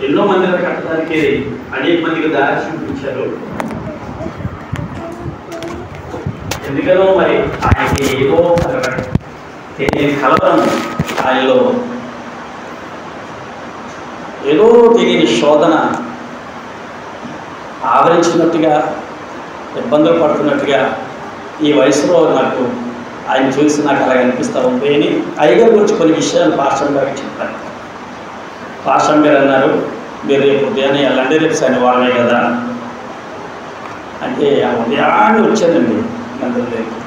ఎన్నో మందిని కట్టడానికి అనేక మందికి దారి చూపించారు. ఎందుకనో మరి ఆయనకి ఏదో తెలియని కలవరం, ఆయనలో ఏదో తెలియని శోధన ఆవరించినట్టుగా, ఇబ్బందులు పడుతున్నట్టుగా ఈ వయసులో నాకు ఆయన చూసి నాకు అలాగ అనిపిస్తూ ఉంది అని అయ్యగారి గురించి కొన్ని విషయాలు పాస్టర్ గారికి చెప్పారు. పాస్టర్ గారు అన్నారు, మీరు రేపు ఉదయాన్నే వెళ్ళండి, రేపు శనివారమే కదా అంటే ఆ ఉదయాన్నే వచ్చానండి. మందిరంలోకి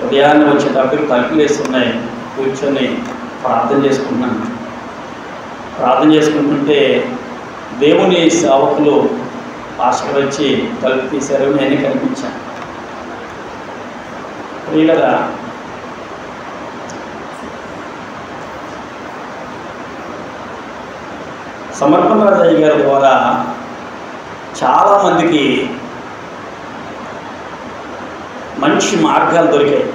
ఉదయాన్నే వచ్చేటప్పుడు తలుపులు వేస్తున్నాయి, కూర్చొని ప్రార్థన చేసుకుంటున్నాను. ప్రార్థన చేసుకుంటుంటే దేవుని సేవకులు పాస్టర్ వచ్చి తలుపు తీశారు, నేనే కనిపించాను. ప్రియులరా, సమర్పణ రాజయ్య గారి ద్వారా చాలామందికి మంచి మార్గాలు దొరికాయి,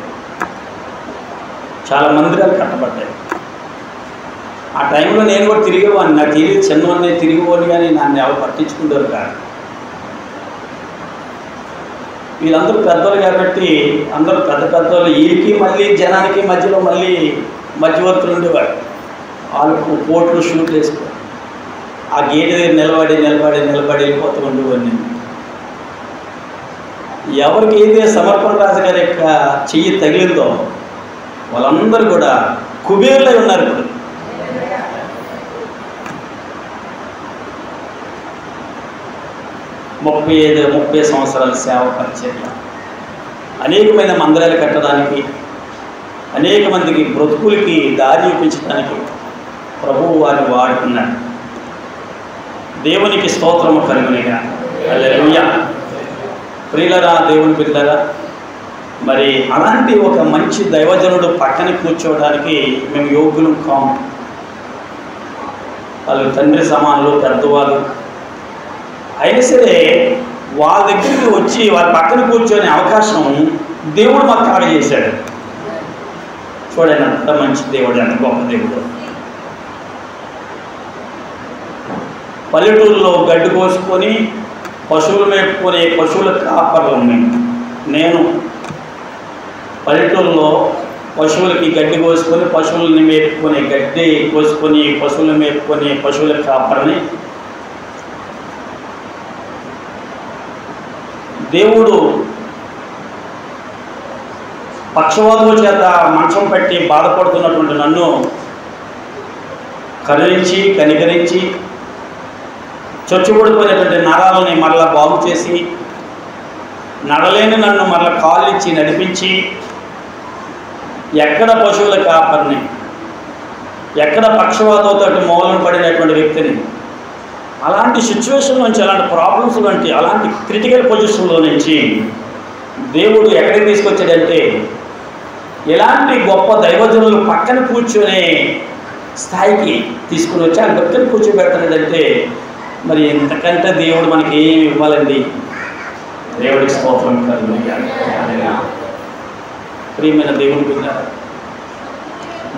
చాలా మందిరాలు కట్టబడ్డాయి. ఆ టైంలో నేను కూడా తిరిగేవాడిని, నాకు తెలియదు, చిన్నవాడిని తిరిగిపోని, కానీ నన్ను ఎవరు పట్టించుకుంటారు కాదు. వీళ్ళందరూ పెద్దలు కాబట్టి అందరూ పెద్ద పెద్దలు, వీరికి మళ్ళీ జనానికి మధ్యలో మళ్ళీ మధ్యవర్తులు ఉండేవాడు. వాళ్ళు కోట్లు షూట్లు వేసుకోవాలి, ఆ గేటు దగ్గర నిలబడి వెళ్ళిపోతూ ఉండేవాడిని. ఎవరికి అయితే సమర్పణ రాజు గారి యొక్క చెయ్యి తగిలిందో వాళ్ళందరూ కూడా కుబేరులై ఉన్నారు. ఇప్పుడు 30 సంవత్సరాల సేవ పరిచర్య, అనేకమైన మందిరాలు కట్టడానికి, అనేక మందికి బ్రతుకులకి దారి చూపించడానికి ప్రభువు వారిని వాడుకున్నాడు. దేవునికి స్తోత్రము కలుగునిగా. హల్లెలూయా. ప్రియులరా, దేవుని పిల్లరా, మరి అలాంటి ఒక మంచి దైవజనుడు పక్కన కూర్చోవడానికి మేము యోగ్యులు కాము. వాళ్ళు తండ్రి సమానులు, పెద్దవాళ్ళు అయినా సరే వాళ్ళ దగ్గరికి వచ్చి వాళ్ళ పక్కన కూర్చొనే అవకాశం దేవుడు మాకు కలగజేశాడు. చూడండి అంత మంచి దేవుడు, ఎంత గొప్ప దేవుడు. పల్లెటూరులో గడ్డి కోసుకొని పశువులు మేపుకొని పశువుల కాపర్లు ఉన్నాయి. నేను పల్లెటూరులో పశువులకి గడ్డి కోసుకొని పశువులని మేపుకొని, గడ్డి కోసుకొని పశువులు మేపుకొని పశువుల కాపర్ని దేవుడు పక్షవాతం చేత మంచం పెట్టి బాధపడుతున్నటువంటి నన్ను కనికరించి చొచ్చుబడిపోయినటువంటి నరాలని మరలా బాగు చేసి, నడలేని నన్ను మరలా కాళ్ళు ఇచ్చి నడిపించి, ఎక్కడ పశువుల కాపర్ని, ఎక్కడ పక్షవాతంతో మూలన పడినటువంటి వ్యక్తిని, అలాంటి సిచ్యువేషన్ నుంచి, అలాంటి ప్రాబ్లమ్స్ వంటి అలాంటి క్రిటికల్ పొజిషన్లో నుంచి దేవుడు ఎక్కడికి తీసుకొచ్చాడంటే, ఇలాంటి గొప్ప దైవజనులు పక్కన కూర్చొనే స్థాయికి తీసుకుని వచ్చి ఆ పక్కన కూర్చోబెడతాడంటే మరి ఎంతకంటే దేవుడు మనకి ఏమి ఇవ్వాలండి. దేవుడికి స్తోత్రం కలుగునిగా. ప్రియమైన దేవుని బిడ్డ,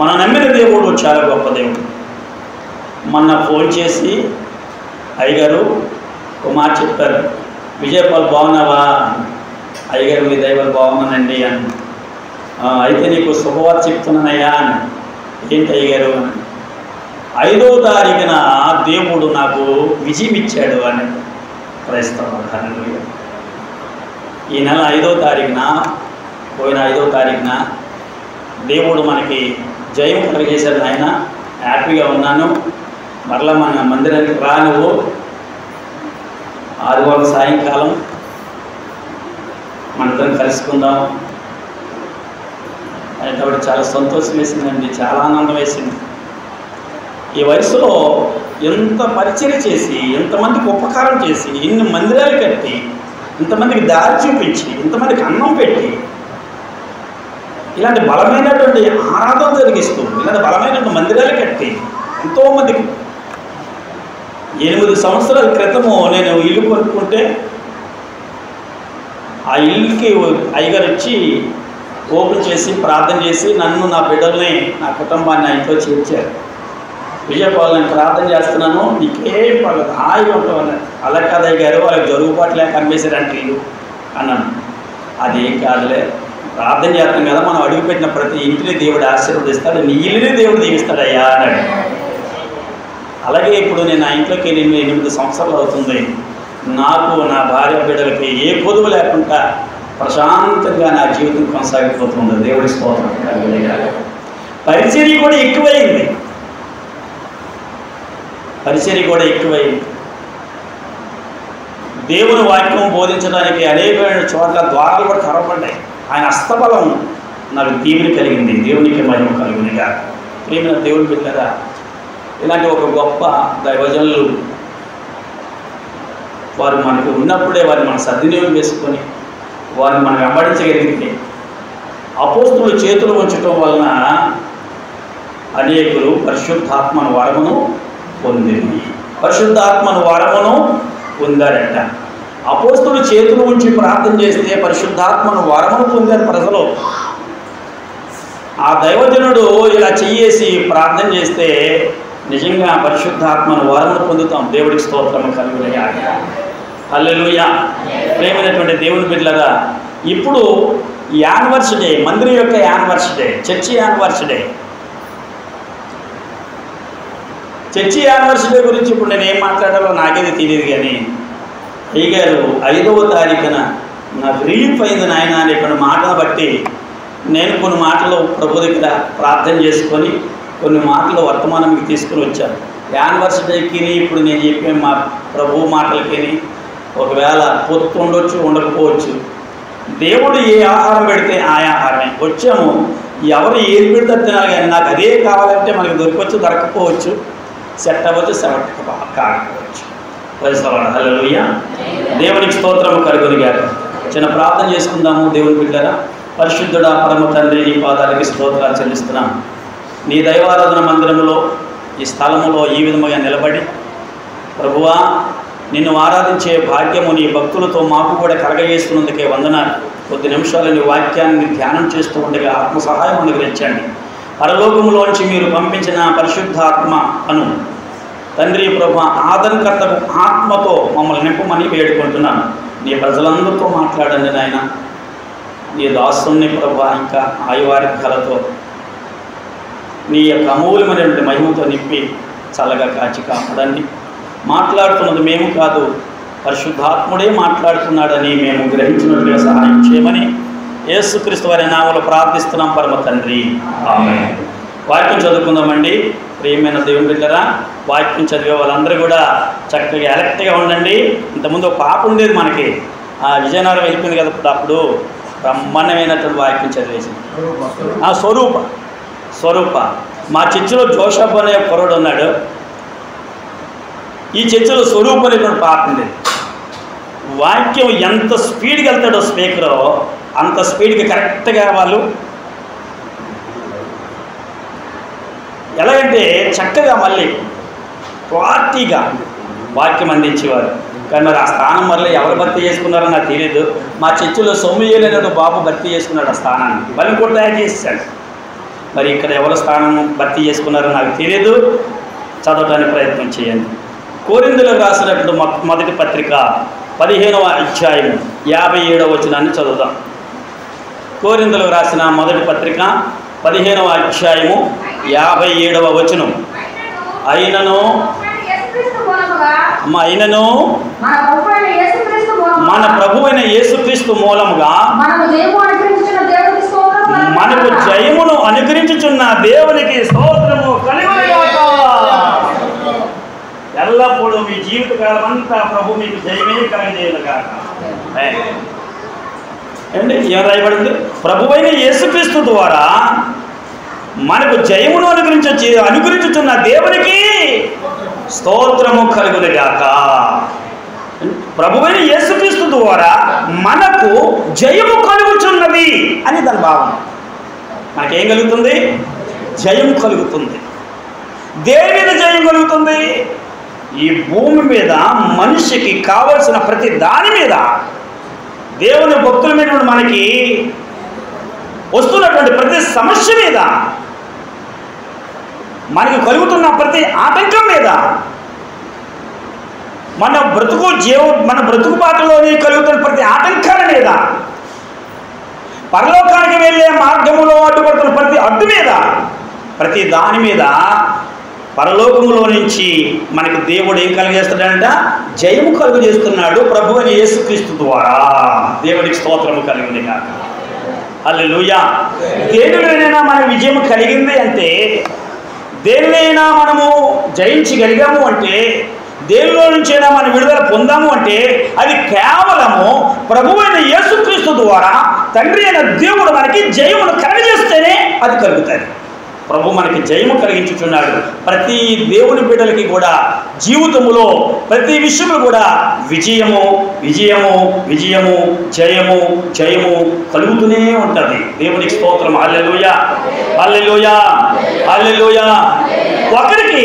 మనం నమ్మిన దేవుడు చాలా గొప్ప దేవుడు. మొన్న ఫోన్ చేసి, అయ్యగారు ఒక మాట చెప్పారు, విజయపాల్ బాగున్నావా? అయ్యగారు మీ దైవాలు బాగున్నానండి అని. అయితే నీకు శుభవార్త చెప్తున్నానయ్యా అని. ఏంటి అయ్యగారు అని. 5వ తారీఖున దేవుడు నాకు విజయం ఇచ్చాడు అని. క్రైస్తవులు, ఈ నెల 5వ తారీఖున, పోయిన 5వ తారీఖున దేవుడు మనకి జయం కలిగజేశాడు. ఆయన హ్యాపీగా ఉన్నాను. మరలా మన మందిరానికి రా, నువ్వు ఆదివారం సాయంకాలం మనందరం కలుసుకుందాం అనేటప్పుడు చాలా సంతోషం వేసిందండి, చాలా ఆనందం వేసింది. ఈ వయసులో ఎంత పరిచయం చేసి, ఎంతమందికి ఉపకారం చేసి, ఇన్ని మందిరాలు కట్టి, ఇంతమందికి దారి చూపించి, ఇంతమందికి అన్నం పెట్టి, ఇలాంటి బలమైనటువంటి ఆరాధన జరిగిస్తూ, ఇలాంటి బలమైనటువంటి మందిరాలు కట్టి ఎంతోమందికి 8 సంవత్సరాల క్రితము నేను ఇల్లు కొనుక్కుంటే ఆ ఇల్లుకి అయ్యగారు వచ్చి ఓపెన్ చేసి ప్రార్థన చేసి నన్ను, నా బిడ్డల్ని, నా కుటుంబాన్ని ఆయనతో చేర్చారు. విజయపాల్ నేను ప్రార్థన చేస్తున్నాను, నీకేం పర్లేదు, హాయిగా ఉంటావు అన్నారు. అలా కాదయ్య గారు, వాళ్ళకి జరుగుబాట్లే కనిపించారంటే ఇల్లు అన్నాను. అదేం కాదులే, ప్రార్థన చేస్తాం కదా, మనం అడుగుపెట్టిన ప్రతి ఇంటిని దేవుడు ఆశీర్వదిస్తాడు, నీ ఇల్లుని దేవుడు దీవిస్తాడయ్యా అన్నాడు. అలాగే ఇప్పుడు నేను ఆ ఇంట్లోకి వెళ్ళి 8 సంవత్సరాలు అవుతుంది. నాకు నా భార్య బిడ్డలకి ఏ కొదువు లేకుండా ప్రశాంతంగా నా జీవితం కొనసాగిపోతుంది. దేవుడి స్తోత్రం. పరిచర్య కూడా ఎక్కువైంది, దేవుని వాక్యం బోధించడానికి అనేకమైన చోట్ల ద్వారాలు కూడా తెరవబడ్డాయి. ఆయన హస్తబలం నాకు దీవెన కలిగింది. దేవునికి మహిమ కలుగునిగా. ప్రియమైన దేవుని బిడ్డలారా, ఇలాంటి ఒక గొప్ప దైవజనులు వారు మనకు ఉన్నప్పుడే వారిని మనం సద్వినియోగం చేసుకొని వారిని మనం వెంబడించగలిగితే, అపోస్తుల చేతులు ఉంచడం వలన అనేకులు పరిశుద్ధాత్మను వరమును పొందారట. అపోస్తులు చేతులు ఉంచి ప్రార్థన చేస్తే పరిశుద్ధాత్మను వరమును పొందారు ప్రజలు. ఆ దైవజనుడు ఇలా చెయ్యేసి ప్రార్థన చేస్తే నిజంగా పరిశుద్ధాత్మను వరమును పొందుతాం. దేవుడికి స్తోత్రం కలుగునిగాక. హల్లెలూయా. ప్రేమైనటువంటి దేవుని బిడ్డలారా, ఇప్పుడు యానివర్సరీ, మందిరం యొక్క యానివర్సరీ, చర్చి యానివర్సరీ గురించి ఇప్పుడు నేను ఏం మాట్లాడాలో నాకేది తెలియదు. కానీ అయ్యగారు 5వ తారీఖున నాకు రిలీఫ్ అయింది నాయన అని ఇక్కడ మాటను బట్టి నేను కొన్ని మాటలు ప్రభు దగ్గర ప్రార్థన చేసుకొని కొన్ని మాటలు వర్తమానంకి తీసుకుని వచ్చాను. యానివర్సరీకి ఇప్పుడు నేను చెప్పే మా ప్రభు మాటలకి ఒకవేళ పొత్తు ఉండొచ్చు, ఉండకపోవచ్చు. దేవుడు ఏ ఆహారం పెడితే ఆ ఆహారమే. వచ్చాము, ఎవరు ఏది పెడితే తినాలి, కానీ నాకు అదే కావాలంటే మనకి దొరకవచ్చు, దొరకపోవచ్చు, సెట్ అవ్వచ్చు, సెట్ కాకపోవచ్చు. హల్లెలూయా. దేవునికి స్తోత్రం కలుగునిగాక. చిన్న ప్రార్థన చేసుకుందాము. దేవుని బిడ్డలారా, పరిశుద్ధుడా పరమ తండ్రి, నీ పాదాలకి స్తోత్రాలు చెల్లిస్తున్నాం. నీ దైవారాధన మందిరములో ఈ స్థలములో ఈ విధముగా నిలబడి ప్రభువా నిన్ను ఆరాధించే భాగ్యము నీ భక్తులతో మాకు కూడా కలగజేస్తున్నందుకే వందనాలు. కొద్ది నిమిషాలు నీ వాక్యాన్ని ధ్యానం చేస్తూ ఉండగా ఆత్మ సహాయం అనుగ్రహించండి. పరలోకములోంచి మీరు పంపించిన పరిశుద్ధాత్మ అను తండ్రి ప్రభు ఆదరణకర్తకు ఆత్మతో మమ్మల్ని నింపమని వేడుకుంటున్నాను. నీ ప్రజలందరితో మాట్లాడండి నాయన. నీ దాసుని ప్రభు ఇంకా ఆయువారికలతో నీ యొక్క అమూల్యమైనటువంటి మహిమతో నింపి చల్లగా కాచి కాపాడండి. మాట్లాడుతున్నది మేము కాదు, పరిశుద్ధాత్ముడే మాట్లాడుతున్నాడని మేము గ్రహించినట్లుగా సహాయం చేయమని యేసుక్రీస్తు వారి నామములో ప్రార్థిస్తున్నాం పరమ తండ్రి. ఆమేన్. వాక్యం చదువుకుందామండి. ప్రియమైన దేవుని బిడ్డలారా, వాక్యం చదివే వాళ్ళందరూ కూడా చక్కగా ఎలక్ట్గా ఉండండి. ఇంతకుముందు ఒక పాప ఉండేది మనకి, విజయనగరం వెళ్ళిపోయింది కదా, అప్పుడు బ్రహ్మాండమైనటువంటి వాక్యం చదివేసింది. స్వరూప మా చర్చిలో జోషప్ అనే కుర్రోడు ఉన్నాడు. ఈ చర్చిలో స్వరూప అనేటువంటి పాప ఉండేది. వాక్యం ఎంత స్పీడ్గా వెళ్తాడో స్పీకరు, అంత స్పీడ్గా కరెక్ట్గా వాళ్ళు ఎలాగంటే చక్కగా మళ్ళీ క్వాలిటీగా వాక్యం అందించేవారు. కానీ మరి ఆ స్థానం మళ్ళీ ఎవరు భర్తీ చేసుకున్నారో నాకు తెలియదు. మా చర్చిలో సొమ్మియలేనట్టు బాబు భర్తీ చేసుకున్నాడు ఆ స్థానాన్ని, బలి కూడా తయారు చేసేసాడు. మరి ఇక్కడ ఎవరు స్థానం భర్తీ చేసుకున్నారో నాకు తెలియదు. చదవడానికి ప్రయత్నం చేయండి. కొరింథీయులకు రాసినప్పుడు మొదటి పత్రిక 15వ అధ్యాయం 57వ వచనాన్ని చదువుదాం. కొరింథీయులకు రాసిన మొదటి పత్రిక 15వ అధ్యాయము 57వ వచనం. అయినను మన ప్రభువైన యేసుక్రీస్తు మూలముగా మనకు జయమును అనుగ్రహించుచున్న దేవునికి స్తోత్రము కలుగునుగాక. ఎల్లప్పుడూ మీ జీవితకాలం అంతా ప్రభు మీకు జయమే కలుగజేయునుగాక. ఏమండి, ఏం రాయబడింది? ప్రభువైన యేసుక్రీస్తు ద్వారా మనకు జయమును అనుగ్రహించుచున్న దేవునికి స్తోత్రము కలుగునుగాక. ప్రభువైన యేసుక్రీస్తు ద్వారా మనకు జయము కలుగుచున్నది అని దాని భావం. మనకేం కలుగుతుంది? జయం కలుగుతుంది. దేని మీద జయం కలుగుతుంది? ఈ భూమి మీద మనిషికి కావలసిన ప్రతి దాని మీద, దేవుని భక్తుల మీద మనకి వస్తున్నటువంటి ప్రతి సమస్య మీద మనకు కలుగుతున్న ప్రతి ఆటంకం మీద, మన బ్రతుకు బాటలోని కలుగుతున్న ప్రతి ఆటంకాల మీద, పరలోకానికి వెళ్ళే మార్గములో అడ్డుపడుతున్న ప్రతి అడ్డు మీద, ప్రతి దాని మీద పరలోకములో నుంచి మనకి దేవుడు ఏం కలుగజేస్తాడంట? జయము కలుగజేస్తున్నాడు ప్రభు అయిన యేసుక్రీస్తు ద్వారా. దేవుడికి స్తోత్రము కలిగింది కాక. హల్లెలూయా. దేనిలోనైనా మన విజయం కలిగింది అంటే, దేనినైనా మనము జయించగలిగాము అంటే, దేనిలో నుంచైనా మనం విడుదల పొందాము అంటే, అది కేవలము ప్రభువైన యేసుక్రీస్తు ద్వారా తండ్రి అయిన దేవుడు మనకి జయమును కలుగజేస్తేనే అది కలుగుతుంది. ప్రభు మనకి జయము కలిగించుచున్నాడు. ప్రతి దేవుని బిడ్డలకి కూడా జీవితములో ప్రతి విషయంలో కూడా విజయము విజయము విజయము జయము జయము కలుగుతూనే ఉంటుంది. దేవునికి స్తోత్రం. హల్లెలూయా, హల్లెలూయా, హల్లెలూయా. ఒకరికి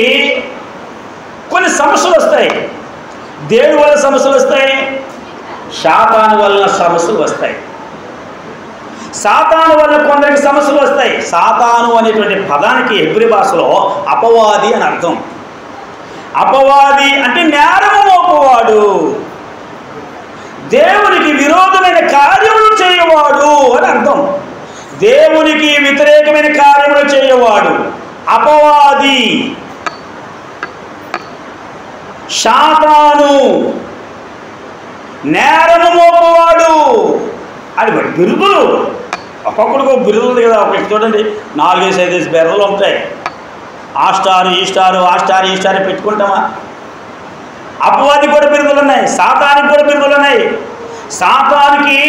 కొన్ని సమస్యలు వస్తాయి. దేవుడి వల్ల సమస్యలు వస్తాయి, శాతాను వల్ల సమస్యలు వస్తాయి. సాతాను వల్ల కొందరికి సమస్యలు వస్తాయి. సాతాను అనేటువంటి పదానికి హెబ్రీ భాషలో అపవాది అని అర్థం. అపవాది అంటే నేరము మోపువాడు, దేవునికి విరోధమైన కార్యములు చేయవాడు అని అర్థం. దేవునికి వ్యతిరేకమైన కార్యములు చేయవాడు అపవాది. శాతాను నేరము మోపువాడు అది బిరుదులు. ఒక్కొక్కడికి బిరుదులు ఉంది కదా. ఒకటి చూడండి, 4-5 బిరుదులు ఉంటాయి. ఆ స్టార్ ఈ స్టారు, ఆ స్టార్ ఈ స్టార్ పెట్టుకుంటామా? అపవాదికి కూడా బిరుదులు ఉన్నాయి, సాతానికి కూడా బిరుదులు ఉన్నాయి. సాతానికి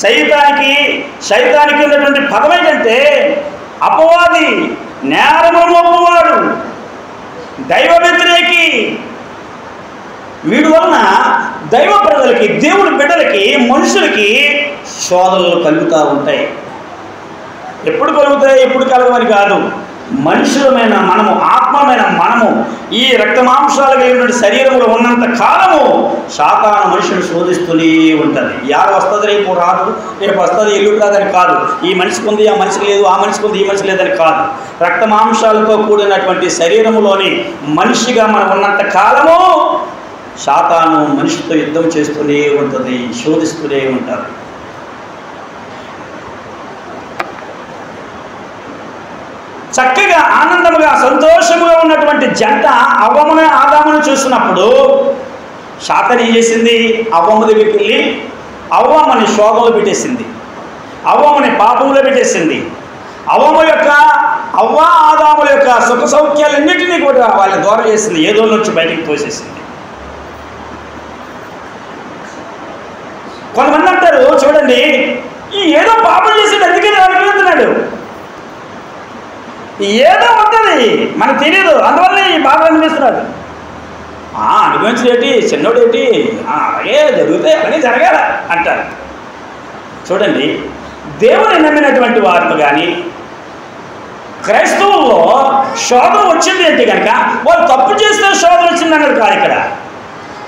సైతానికి ఉన్నటువంటి పదం ఏంటంటే అపవాది, నేరము మోపువాడు, దైవ వ్యతిరేకి. వీడి వలన దైవ ప్రజలకి, దేవుడి బిడ్డలకి, మనుషులకి శోధనలు కలుగుతూ ఉంటాయి. ఎప్పుడు కలుగుతాయి, ఎప్పుడు కలగవని కాదు. మనుషులమైన మనము, ఆత్మమైన మనము, ఈ రక్తమాంసాలు కలిగినటువంటి శరీరంలో ఉన్నంత కాలము శాతాను మనుషుని శోధిస్తూనే ఉంటుంది. యారు వస్తుంది, రేపు రాదు, రేపు వస్తుంది, ఎల్లుడు రాదని కాదు. ఈ మనిషికి ఉంది, ఆ మనిషికి లేదు, ఆ మనిషికి ఉంది, ఈ మనిషికి లేదని కాదు. రక్తమాంసాలతో కూడినటువంటి శరీరములోని మనిషిగా మనం ఉన్నంత కాలము శాతాను మనిషితో యుద్ధం చేస్తూనే ఉంటుంది, శోధిస్తూనే ఉంటారు. చక్కగా ఆనందముగా సంతోషముగా ఉన్నటువంటి జంట అవ్వమును ఆదామును చూసినప్పుడు శాతాను ఏం చేసింది? అవ్వమ్మ దగ్గరికి వెళ్ళి అవ్వమ్మని శోధనలో పెట్టేసింది, అవ్వమ్మని పాపంలో పెట్టేసింది. అవ్వ ఆదాముల యొక్క సుఖ సౌఖ్యాలన్నింటినీ కూడా వాళ్ళని దూరం చేసింది, ఏదో నుంచి బయటికి తోసేసింది. కొంతమంది అంటారు చూడండి, ఈ ఏదో పాపం చేసి అందుకే అనుకుంటున్నాడు, ఏదో ఉంటుంది మనకు తెలియదు, అందువల్ల ఈ బాధ అనిపిస్తున్నాడు. అనుభవించేటి చిన్నోడేటి, అలాగే జరుగుతాయి, అలాగే జరగాల అంటారు. చూడండి, దేవుని నమ్మినటువంటి వారు కానీ క్రైస్తవుల్లో శోధన వచ్చింది అంటే కనుక వాళ్ళు తప్పు చేస్తే శోధన వచ్చిందన్నది కాదు. ఇక్కడ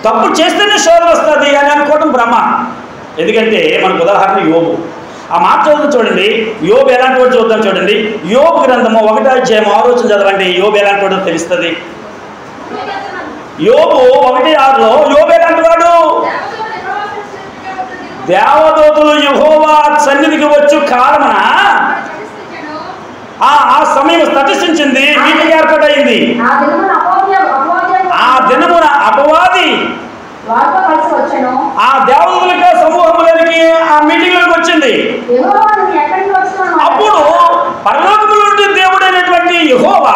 తప్పు చేస్తేనే శోధన వస్తుంది అని అనుకోవడం భ్రమ. ఎందుకంటే మనకు ఉదాహరణ యోబు. ఆ మాట చదువు చూడండి, యోబు ఎలాంటి వాడు చూద్దాం చూడండి. యోబు గ్రంథము 1వ అధ్యాయం 6వ వచనం చదవండి. యోబు ఎలాంటి వాడో తెలుస్తుంది. యోబు 1:6లో యోబు ఎలాంటి వాడు? దేవదూతలు యెహోవా సన్నిధికి వచ్చు కాలమున ఆ సమయం ప్రతిష్ఠించింది, మీటింగ్ ఏర్పాటైంది. ఆ దినమున అపవాది ఆ దేవదూతల సమూహంలోనికి ఆ మీటింగ్లోకి వచ్చింది. అప్పుడు పరలోకముల నుండి దేవుడైనటువంటి యెహోవా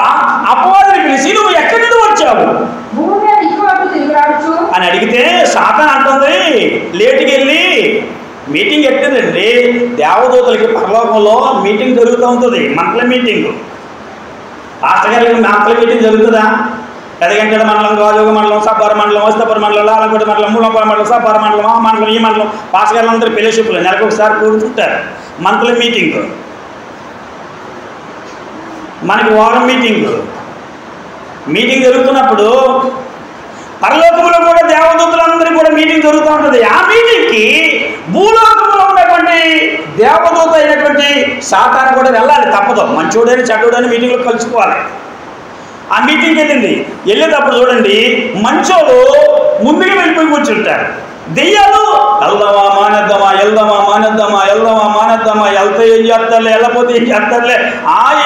అపవాదిని పిలిచి, నువ్వు ఎక్కడి నుండి వచ్చావు అని అడిగితే సాతాను అంటుంది, లేటుకి వెళ్ళి మీటింగ్ ఎట్టిందండి. దేవదూతలకి పరలోకంలో మీటింగ్ జరుగుతూ ఉంటుంది, మంత్లీ మీటింగ్. పాస్టర్ గారికి మంత్లీ మీటింగ్ జరుగుతుందా? ఎదగంటేడ మండలం, గాజుగ మండలం, సబ్బార మండలం, వస్తపర మండలం, లాలకోట మండలం, మూలంపర మండలం, సబ్బార మండలం, ఆ మండలం, ఈ మండలం, పాస్టర్ గారు అందరూ ఫెలోషిప్లు నెలకు ఒకసారి కూర్చుంటారు. Monthly meeting. మనకి వారం మీటింగ్ జరుగుతున్నప్పుడు పరలోకంలో కూడా దేవదూతలందరూ కూడా మీటింగ్ జరుగుతూ ఉంటుంది. ఆ మీటింగ్కి భూలోకంలో ఉన్నటువంటి దేవదూత అయినటువంటి సాతాను కూడా వెళ్ళాలి, తప్పదు. మంచోడని చెడ్డోడని మీటింగ్లో కలుసుకోవాలి. ఆ మీటింగ్కి వెళ్ళేటప్పుడు చూడండి, మంచోళ్ళు ముందుగా వెళ్ళిపోయి కూర్చుంటారు. దెయ్యాలు వెళ్దామా మానేద్దామా, వెళ్దామా మానేద్దామా, వెళ్దామా మానేద్దామా, వెళ్తే ఏం చెప్తారులే, వెళ్ళకపోతే ఏం చెప్తారులే,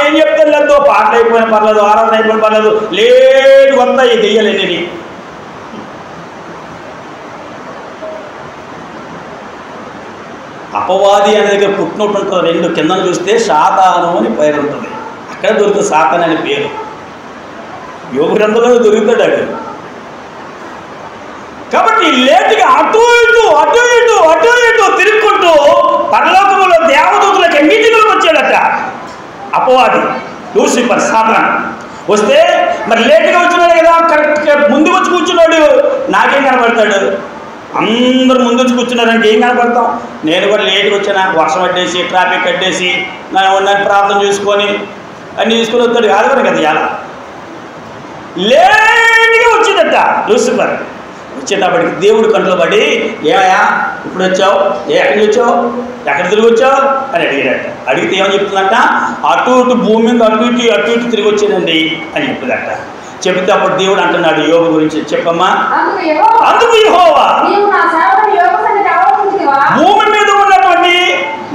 ఏం చెప్తారులేదో, పాట అయిపోయినా పర్లేదు, ఆరాధన అయిపోయినా పర్లేదు, లేటు వస్తాయి దెయ్యాలు అనేది. అపవాది అనే దగ్గర పుట్టినట్టు ఉంటుంది. రెండు కిందను చూస్తే సాతాను అని పేరు ఉంటుంది. అక్కడ దొరుకుతుంది సాతాను అనే పేరు. యోగ గ్రంథంలో దొరుకుతాడు అది. కాబట్టి లేటుగా అటు ఇటు అటు ఇటు అటు ఇటు తిరుగుకుంటూ పరలోకములో దేవదూతలకి మీటింగ్లకు వచ్చాడట అపవాది, లూసిఫర్, సాతాను. వస్తే మరి లేటుగా వచ్చినాడు కదా, కరెక్ట్గా ముందుకు వచ్చి కూర్చున్నాడు. నాకేం కనబడతాడు? అందరు ముందు వచ్చి కూర్చున్నారంటే ఏం కనపడతాం? నేను కూడా లేట్గా వచ్చినా, వర్షం కట్టేసి ట్రాఫిక్ కట్టేసి ఉన్నాను ప్రార్థన చూసుకొని అన్నీ చూసుకొని వస్తాడు కాదు కదా. ఇలా లేట్గా వచ్చిందట లూసిఫర్. వచ్చేటప్పటికి దేవుడు కంట్లో పడి, ఏమయ్యా ఇప్పుడు వచ్చావు, ఎక్కడికి వచ్చావు, ఎక్కడ తిరిగి వచ్చావు అని అడిగాడట. అడిగితే ఏమని చెప్తుందట, అటు ఇటు భూమి మీద అటు ఇటు తిరిగి వచ్చానండి అని చెప్తుందట. చెబితే అప్పుడు దేవుడు అంటున్నాడు యోబు గురించి, చెప్పమ్మా. అందుకు యెహోవా, భూమి మీద ఉన్నటువంటి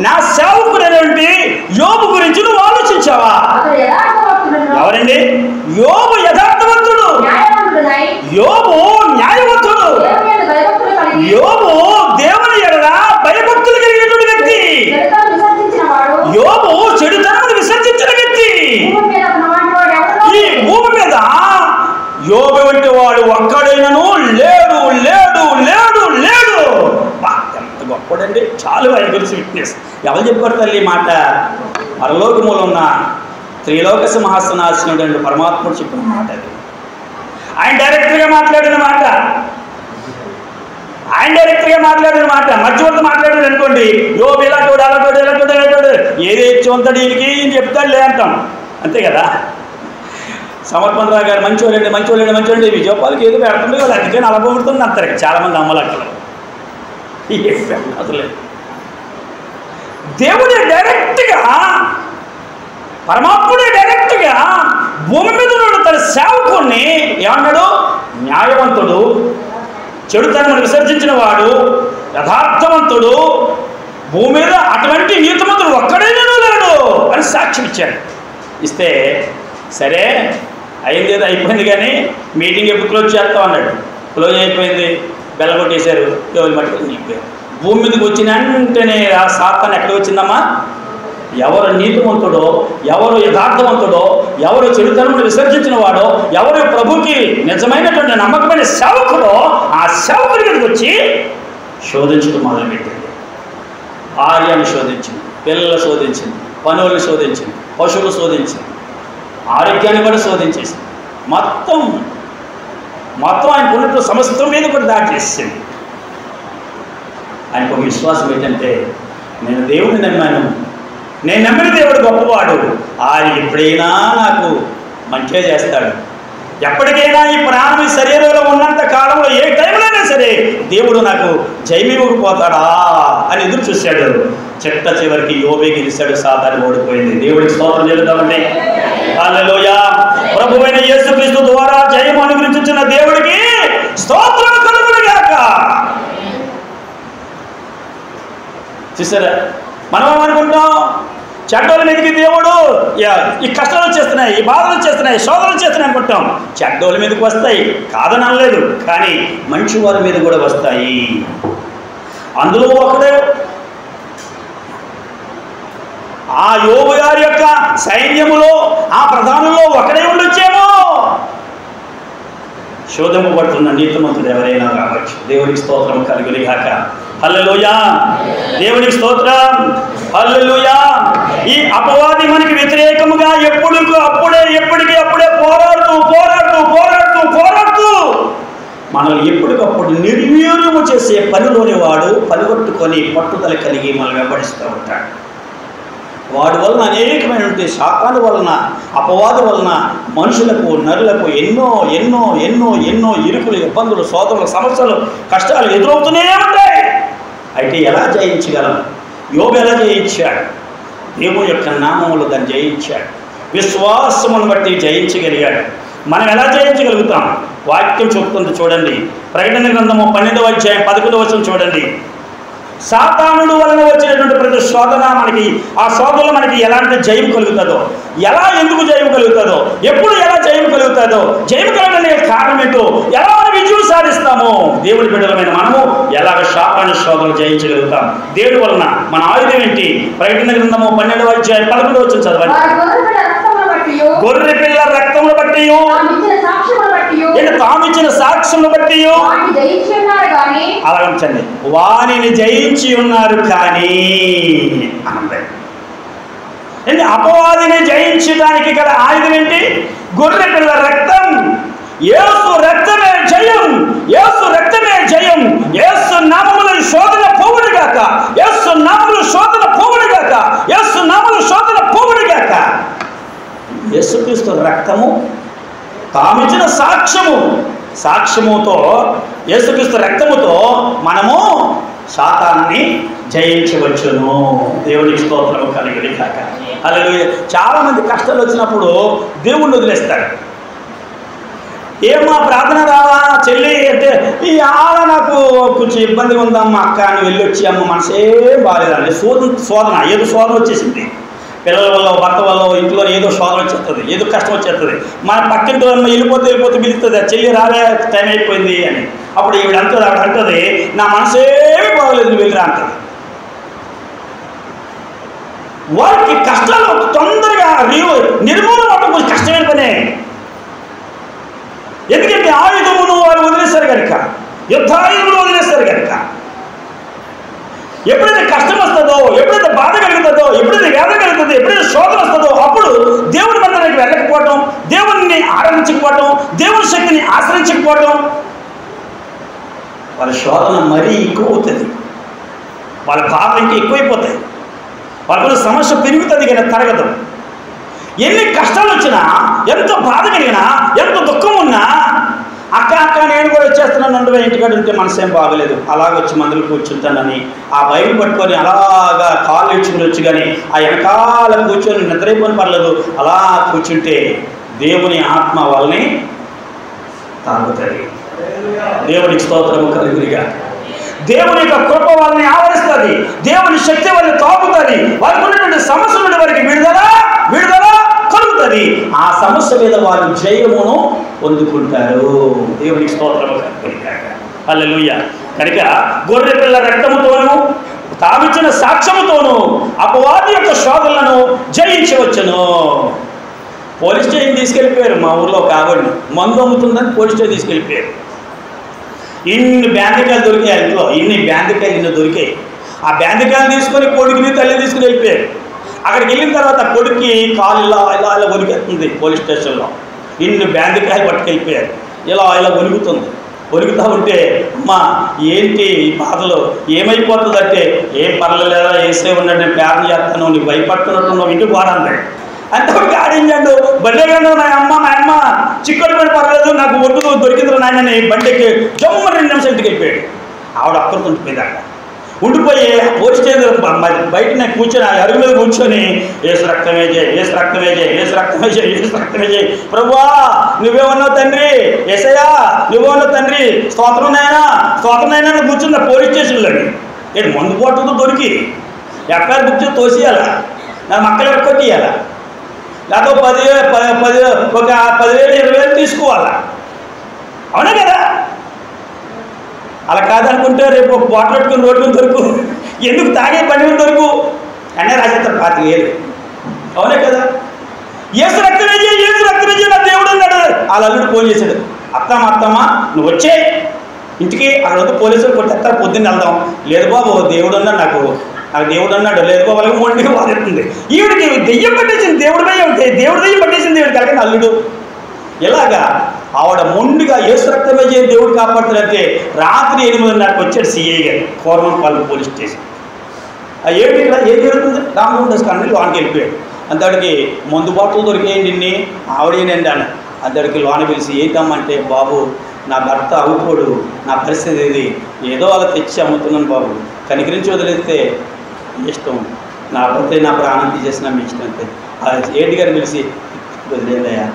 నా సేవకుడైనటువంటి యోబు గురించి నువ్వు ఆలోచించావా? ఎవరండి? యోబు యథార్థవంతుడు, యోబు న్యాయవంతుడు, యోబు దేవుని ఎడల భయభక్తులు కలిగినటువంటి వ్యక్తి, యోబు చెడుతనమును విసర్జించిన వ్యక్తి. ఈ భూమి మీద యోబు వంటి వాడు ఒక్కడైనను లేడు లేడు లేడు లేడు. ఎంత గొప్పడండి! చాలు ఆయన గురించి విట్నెస్. ఎవరు చెప్పారు తల్లి ఈ మాట? పరలోకములో ఉన్న త్రిలోక సింహాసనాసనుడు పరమాత్ముడు చెప్పిన మాట అది. ఆయన డైరెక్ట్గా మాట్లాడిన మాట, మధ్యవర్తి మాట్లాడాడు అనుకోండి, యోబు ఇలాంటోడు అలాంటోడు ఇలాంటోడు ఇలాంటోడు, ఏదైతే చొంతడు ఈయనకి చెప్తాడులే అంటాం, అంతే కదా. సమర్పణరావు గారు మంచోళ్ళండి విజయపాలకి ఏదో పెడుతుంది వాళ్ళు, అందుకని అలా పోగొడుతుంది అంటారు చాలామంది అమ్మలక్కలు. అసలు దేవుడే డైరెక్ట్గా, పరమాత్ముడే డైరెక్ట్గా భూమి మీద ఉన్నాడు. తన సేవకుణ్ణి ఏమన్నాడు? న్యాయవంతుడు, చెడుతనమును విసర్జించిన వాడు, యథార్థవంతుడు, భూమి మీద అటువంటి నీతిమంతుడు ఒక్కడైనా లేడు అని సాక్ష్యం ఇచ్చాడు. ఇస్తే సరే అయింది ఏదో అయిపోయింది, కానీ మీటింగ్ ఎప్పుడు క్లోజ్ చేస్తాం అన్నాడు. క్లోజ్ అయిపోయింది, బెల్ల కొట్టేశారు, ఎవరు మట్టుకొని నిలిపారు. భూమి మీదకి వచ్చిన వెంటనే ఆ సాతాను ఎక్కడ వచ్చిందమ్మా? ఎవరు నీతిమంతుడో, ఎవరు యథార్థవంతుడో, ఎవరు చెడుతనమును విసర్జించిన వాడో, ఎవరు ప్రభుకి నిజమైనటువంటి నమ్మకమైన సేవకుడో, ఆ సేవకుడి మీదకి వచ్చి శోధించడం మొదలుపెట్టింది. భార్యను శోధించింది, పిల్లలు శోధించింది, పనులను శోధించింది, పశువులు శోధించింది, ఆరోగ్యాన్ని కూడా శోధించేసింది. మొత్తం ఆయనకు ఉన్నట్టు సమస్తం మీద కూడా దాడి చేసింది. ఆయనకు ఒక విశ్వాసం ఏంటంటే, నేను దేవుడిని నమ్మాను, నేను నమ్మిన దేవుడు గొప్పవాడు, ఆయన ఎప్పుడైనా నాకు మంచిగా చేస్తాడు, ఎప్పటికైనా ఈ ప్రాణం ఈ శరీరంలో ఉన్నంత కాలంలో ఏ టైంలోనే సరే దేవుడు నాకు జయమివ్వకపోతాడా అని ఎదురు చూశాడు. చిట్ట చివరికి యోబే గెలిచాడు, సాతాను ఓడిపోయింది. దేవుడికి స్తోత్రం చెల్లిద్దామండి. హల్లెలూయా. ప్రభువైన యేసుక్రీస్తు ద్వారా జయం అనుగ్రహించిన దేవుడికి స్తోత్రం కలుగును గాక. చూసారా, మనం ఏమనుకుంటాం? చెడ్డోళ్ళ మీదకి దేవుడు ఈ కష్టాలు వచ్చేస్తున్నాయి, ఈ బాధలు వచ్చేస్తున్నాయి, శోధనలు వచ్చేస్తున్నాయి అనుకుంటాం. చెడ్డోళ్ళ మీదకి వస్తాయి కాదని అనలేదు, కానీ మంచి వారి మీద కూడా వస్తాయి. అందులో ఒకడే ఆ యోబు గారి యొక్క సైన్యములో ఆ ప్రధానుల్లో ఒకడే ఉండొచ్చేమో. శోధముపడుతున్న నీతిమంతుడు ఎవరైనా కావచ్చు. దేవునికి స్తోత్రం కలుగును గాక. హల్లెలూయా. దేవునికి స్తోత్రం. హల్లెలూయా. ఈ అపవాది మనకి వ్యతిరేకముగా ఎప్పటికప్పుడే పోరాడుతూ మనల్ని ఎప్పటికప్పుడు నిర్వీర్యము చేసే పనిలోని వాడు పనిగొట్టుకొని పట్టుదల కలిగి మనల్ని వెంబడిస్తూ ఉంటాడు. వాడి వలన అనేకమైనటువంటి శాపాల వలన, అపవాదు వలన మనుషులకు, నరులకు ఎన్నో ఎన్నో ఎన్నో ఎన్నో ఇరుకులు, ఇబ్బందులు, శోధనలు, సమస్యలు, కష్టాలు ఎదురవుతూనే ఉంటాయి. అయితే ఎలా జయించగలం? యోబు ఎలా జయించాడు? దేవుని యొక్క నామములు దాన్ని జయించాడు. విశ్వాసమును బట్టి జయించగలిగాడు. మనం ఎలా జయించగలుగుతాం? వాక్యం చెప్తుంది చూడండి. ప్రకటన గ్రంథము 12వ అధ్యాయం 11వ వచనం చూడండి. సాతానుడు వలన వచ్చినటువంటి ప్రతి శోధన మనకి, ఆ శోధనలో మనకి ఎలాంటి జయం కలుగుతుందో, ఎందుకు జయం కలుగుతుందో, ఎప్పుడు ఎలా జయం కలుగుతుందో, జయం కలగడానికి కారణం ఏంటో, ఎలా మనం విజయం సాధిస్తామో, దేవుడి బిడ్డలమైన మనము ఎలాగ శాపాన్ని శోధనలు జయించగలుగుతాం? దేవుడి వలన మన ఆయుధం ఏంటి? ప్రకటన గ్రంథము 12వ అధ్యాయం 11వ వచనం చదవండి. గొర్రె పిల్ల రక్తమును బట్టి, తామిచ్చిన సాక్ష్యమును బట్టి అలాగంచండి, వారిని జయించి ఉన్నారు. కానీ అంటే అపవాదిని జయించడానికి గల ఆయుధం ఏంటి? గొర్రె పిల్ల రక్తం. యేసు రక్తమే జయం, యేసు రక్తమే జయం. యేసు నామములో శోధన పోవుడుగాక, యేసు నామములో శోధన పోవుడుగాక, యేసు నామములో శోధన పోవుడుగాక. యేసుక్రీస్తు రక్తము, తామిచ్చిన సాక్ష్యముతో, యేసుక్రీస్తు రక్తముతో మనము శాతాన్ని జయించవచ్చును. దేవునికి స్తోత్రము కలుగును గాక. హల్లెలూయా. చాలా మంది కష్టాలు వచ్చినప్పుడు దేవుణ్ణి వదిలేస్తారు. ఏమా ప్రార్థన రావా చెల్లి అంటే, ఈ ఆడ నాకు కొంచెం ఇబ్బందిగా ఉందమ్మా అక్క అని వెళ్ళొచ్చి, అమ్మ మనసేం బాగాలేదండి. శోధన ఏదో శోధన వచ్చేసింది. పిల్లల వల్ల, భర్త వల్ల, ఇంట్లో ఏదో శోధన వచ్చేస్తుంది, ఏదో కష్టం వచ్చేస్తుంది. మన పక్కింటి వెళ్ళిపోతే పిలుస్తుంది, చెల్లి రాలే టైం అయిపోయింది అని. అప్పుడు ఆవిడ అంటుంది, నా మనసేమి బాగోలేదు, నువ్వు వెళ్ళిరా అంటుంది. వారికి కష్టాలు తొందరగా నిర్మూలన అవ్వడం కొంచెం కష్టమైన పనే. ఎందుకంటే ఆయుధమును వారు వదిలేస్తారు కనుక, యుద్ధాయుధములు వదిలేస్తారు కనుక. ఎప్పుడైతే కష్టం వస్తుందో, ఎప్పుడైతే బాధ కలుగుతుందో, ఎప్పుడైతే వేదన కలుగుతుందో, ఎప్పుడైతే శోధన వస్తుందో, అప్పుడు దేవుడి మందిరానికి వెళ్ళకపోవటం, దేవుడిని ఆరాధించకపోవటం, దేవుడి శక్తిని ఆశ్రయించకపోవటం, వాళ్ళ శోధన మరీ ఎక్కువ అవుతుంది. వాళ్ళ బాధ ఇంకా ఎక్కువైపోతాయి. వాళ్ళ సమస్య పెరుగుతుంది కానీ తరగదు. ఎన్ని కష్టాలు వచ్చినా, ఎంత బాధ కలిగినా, ఎంత దుఃఖం ఉన్నా, అక్క నేను కూడా వచ్చేస్తున్నాను, 2 ఇంటికాడ ఉంటే మనసేం బాగలేదు, అలాగొచ్చి మందులు కూర్చుంటానని ఆ బైబిల్ పట్టుకొని అలాగా కాళ్ళు ఇచ్చుకుని వచ్చి, కానీ ఆ వెనకాల కూర్చొని నిద్రైపోని పర్లేదు, అలా కూర్చుంటే దేవుని ఆత్మ వాళ్ళని తాగుతుంది. దేవునికి స్తోత్రము కలుగునిగా. దేవుని యొక్క కృప వాళ్ళని ఆవరిస్తుంది, దేవుని శక్తి వాళ్ళని తాగుతుంది. వారికి ఉన్నటువంటి సమస్య నుండి వారికి విడుదల కలుగుతుంది. ఆ సమస్య మీద వారు జయమును పొందుకుంటారు. దేవునికి స్తోత్రము కలుగునిగా. హల్లెలూయా. కనుక గొర్రె పిల్ల రక్తముతోనూ, తామిచ్చిన సాక్ష్యముతోనూ అపవాది యొక్క శోధనలను జయించవచ్చును. పోలీస్ స్టేషన్ తీసుకెళ్ళిపోయారు. మా ఊర్లో ఒక ఆవిడని మందు అమ్ముతుందని పోలీస్ స్టేషన్ తీసుకెళ్ళిపోయారు. ఇన్ని బ్యాందికాయలు దొరికాయి ఇంట్లో, ఇన్ని దొరికాయి. ఆ బ్యాందికాయలు తీసుకొని కొడుకుని తల్లి తీసుకుని వెళ్ళిపోయారు. అక్కడికి వెళ్ళిన తర్వాత కొడుక్కి కాలు ఇలా ఒలిగెత్తుంది. పోలీస్ స్టేషన్లో ఇన్ని బ్యాందికాయలు పట్టుకెళ్ళిపోయారు. ఇలా ఒలుగుతూ ఉంటే, అమ్మా ఏంటి ఈ బాధలు, ఏమైపోతుందంటే, ఏం పర్లేదా, ఏసే ఉన్నాడు, నేను ప్రార్థన చేస్తాను, నీకు భయపడుతున్నట్టు ఇంటికి పోరాడు అంటే గాడించాడు. బండిగాడు మా అమ్మ చిక్కడు పడి పర్లేదు, నాకు ఒడ్డు దొరికింది నాయనని బండికి జమ్మ 2 నిమిషాలు ఇంటికి వెళ్ళిపోయాడు. ఆవిడ అక్కడితో ఉండిపోయి పోలీస్ స్టేషన్ బయట నేను కూర్చొని, ఆ అరుగు మీద కూర్చొని, ఏసు రక్తమే చేయి, ప్రభువా నువ్వేమన్నావు తండ్రి, ఏసయ్యా నువ్వేమన్నావు తండ్రి, స్తోత్రం నాయనా కూర్చున్న పోలీస్ స్టేషన్లోని. నేను మందు పోవడంతో దొరికి ఎఫ్ఐఆర్ బుక్ చేసి తోసేయాలా, నా మక్కలు కొట్టియాలా, లేకపోతే 10,000 20,000 తీసుకోవాలా? అవునా కదా? అలా కాదనుకుంటే రేపు ఒక బాటిల్ పెట్టుకుని రోడ్డు మీద దొరుకు, ఎందుకు తాగే బండి మీద దొరుకు అనే రాజేస్తారు 5,000. అవునే కదా? ఏసు రక్తమే నా దేవుడు అన్నాడు. వాళ్ళ అల్లుడు ఫోన్ చేశాడు, అత్తమ్మ నువ్వు వచ్చే ఇంటికి, అక్కడ వద్ద పోలీసులు కొట్టేస్తారు, పొద్దున్న వెళ్దాం. లేదు బాబు దేవుడు అన్నాడు, నాకు దేవుడు అన్నాడు. లేదు బాబు వాళ్ళకి మొండిగా వాడుతుంది. ఈవిడికి దెయ్యం పట్టేసింది, దేవుడి దెయ్యం పట్టేసింది ఈవిడికి. అలాగే అల్లుడు ఇలాగా ఆవిడ మొండిగా ఏసు రక్తమే చేయని దేవుడు కాపాడుతాడంటే, రాత్రి 8:30కి వచ్చాడు సిఐ గారు కోరమంపల్లి పోలీస్ స్టేషన్. ఏం జరుగుతుంది? రామదాస్ కన్నీ లోనికి వెళ్ళిపోయాడు. అంతడికి మందు బాటలు దొరికేయండి, ఆవిడేనండి అన్న. అంతడికి లోన పిలిచి ఏంటమ్మంటే, బాబు నా భర్త అవుకోడు, నా పరిస్థితి ఇది, ఏదో అలా తెచ్చి అమ్ముతున్నాను బాబు, కనికరించి వదిలేస్తే ఇష్టం, నా భర్త నా ప్రాణం తీసేసిన మీ ఇష్టం అంతే. ఏంటి గారు పిలిచి వదిలేదయ్యా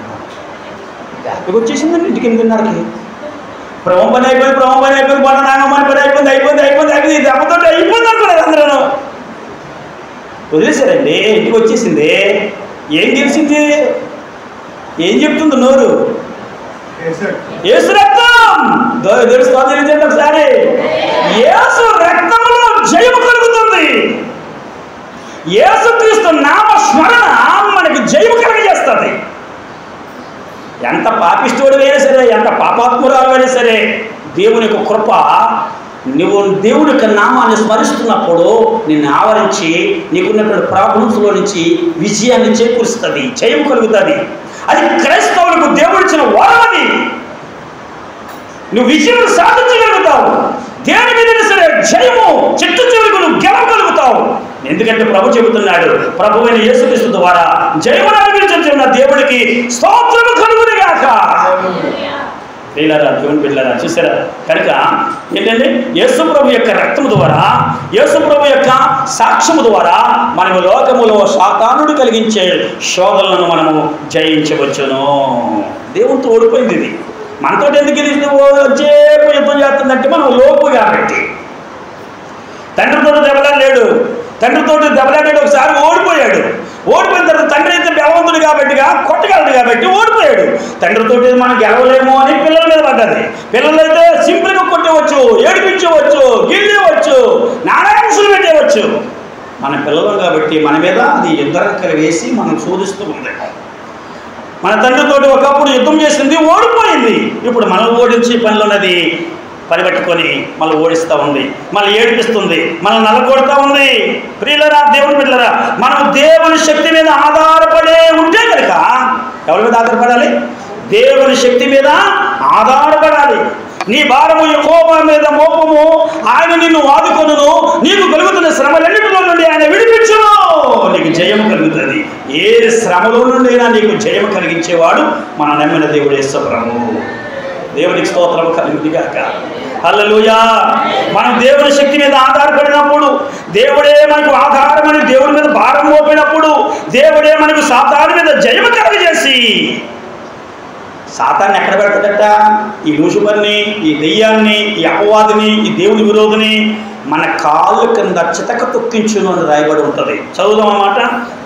హ్యాపీగా వచ్చేసిందండి ఇంటికి 8:30కి. ప్రభు పని అయిపోయింది, మొన్న నాగమ్మని పని అయిపోయింది, దెబ్బతో అయిపోయింది అనుకున్నారు అందరూ. వదిలేశారండి, ఇంటికి వచ్చేసింది. ఏం తెలిసింది? ఏం చెప్తుంది నోరు? యేసు రక్తం. తెలియజేయండి ఒకసారి. యేసు రక్తంలో జయము కలుగుతుంది. యేసుక్రీస్తు నామ స్మరణ మనకి జయము కలుగజేస్తుంది. ఎంత పాపిష్టుడు అయినా సరే, ఎంత పాపాత్మురాలు అయినా సరే, దేవుని యొక్క కృప నువ్వు దేవుని యొక్క నామాన్ని స్మరిస్తున్నప్పుడు నిన్ను ఆవరించి నీకున్నటువంటి ప్రాబ్లమ్స్లో నుంచి విజయాన్ని చేకూరుస్తుంది, జయం కలుగుతుంది. అది క్రైస్తవులకు దేవుడిచ్చిన వరమది. నువ్వు విజయం సాధించగలుగుతావు. దేని మీద సరే జయము చెట్టు చివరికి నువ్వు గెలవగలుగుతావు. ఎందుకంటే ప్రభు చెబుతున్నాడు, ప్రభువైన యేసుక్రీస్తు ద్వారా జయమును అనుభవించుచున్న దేవుడికి స్తోత్రము కలుగునుగాక. ప్రియులారా, దేవుని బిడ్డలారా, చూసారా? కనుక ఏంటంటే యేసు ప్రభు యొక్క రక్తము ద్వారా, యేసు ప్రభు యొక్క సాక్ష్యము ద్వారా మనము లోకములో సాతానుడు కలిగించే శోధనలను మనము జయించవచ్చును. దేవునితో ఓడిపోయింది ఇది. మనతో ఎందుకు గెలిచింది? వచ్చేపు యుద్ధం చేస్తుందంటే మనం లోపు కాబట్టి. తండ్రితో దెబ్బలాడలేడు. ఒకసారి ఓడిపోయాడు. ఓడిపోయిన తర్వాత తండ్రి అయితే బలవంతుడు కాబట్టి కొట్టగలడు కాబట్టి ఓడిపోయాడు. తండ్రితో మనం గెలవలేము అని పిల్లల మీద పడ్డది. పిల్లలైతే సింపుల్గా కొట్టవచ్చు, ఏడిపించవచ్చు, గిల్లేవచ్చు, నానాంశాలు పెట్టేవచ్చు. మన పిల్లలు కాబట్టి మన మీద అది యుద్ధరంకర వేసి మనం శోధిస్తూ ఉంది. మన తండ్రితోటి ఒకప్పుడు యుద్ధం చేసింది, ఓడిపోయింది. ఇప్పుడు మనం ఓడించి పనిలోన్నది పరిపెట్టుకొని మళ్ళీ ఓడిస్తూ ఉంది, మళ్ళీ ఏడిపిస్తుంది, మళ్ళీ నలగొడుతూ ఉంది. ప్రియులరా, దేవుని బిడ్డలరా, మనం దేవుని శక్తి మీద ఆధారపడే ఉంటే కనుక ఎవరి మీద ఆధారపడాలి? దేవుని శక్తి మీద ఆధారపడాలి. నీ భారము యెహోవా మీద మోపము, ఆయన నిన్ను ఆదుకొనును. నీకు కలుగుతున్న శ్రమలన్నిటిలో నుండి ఆయన విడిపించును. నీకు జయము కలుగుతుంది. ఏ శ్రమలో నుండి అయినా నీకు జయము కలిగించేవాడు మన నమ్మిన దేవుడు యేసు ప్రభువు. దేవునికి స్తోత్రం కలుగునుగాక. హల్లెలూయా. మనం దేవుని శక్తి మీద ఆధారపడినప్పుడు, దేవుడే మనకు ఆధారమని దేవుడి మీద భారం మోపినప్పుడు, దేవుడే మనకు సాతాను మీద జయము కలుగజేసి, సాతాన్ని ఎక్కడ పెడతాడట? ఈ లూసిఫర్ని, ఈ దెయ్యాన్ని, ఈ అపవాదిని, ఈ దేవుని విరోధిని మన కాళ్ళు కింద చితక తొక్కించును అని రాయబడి ఉంటుంది. చదువుదాం అన్నమాట.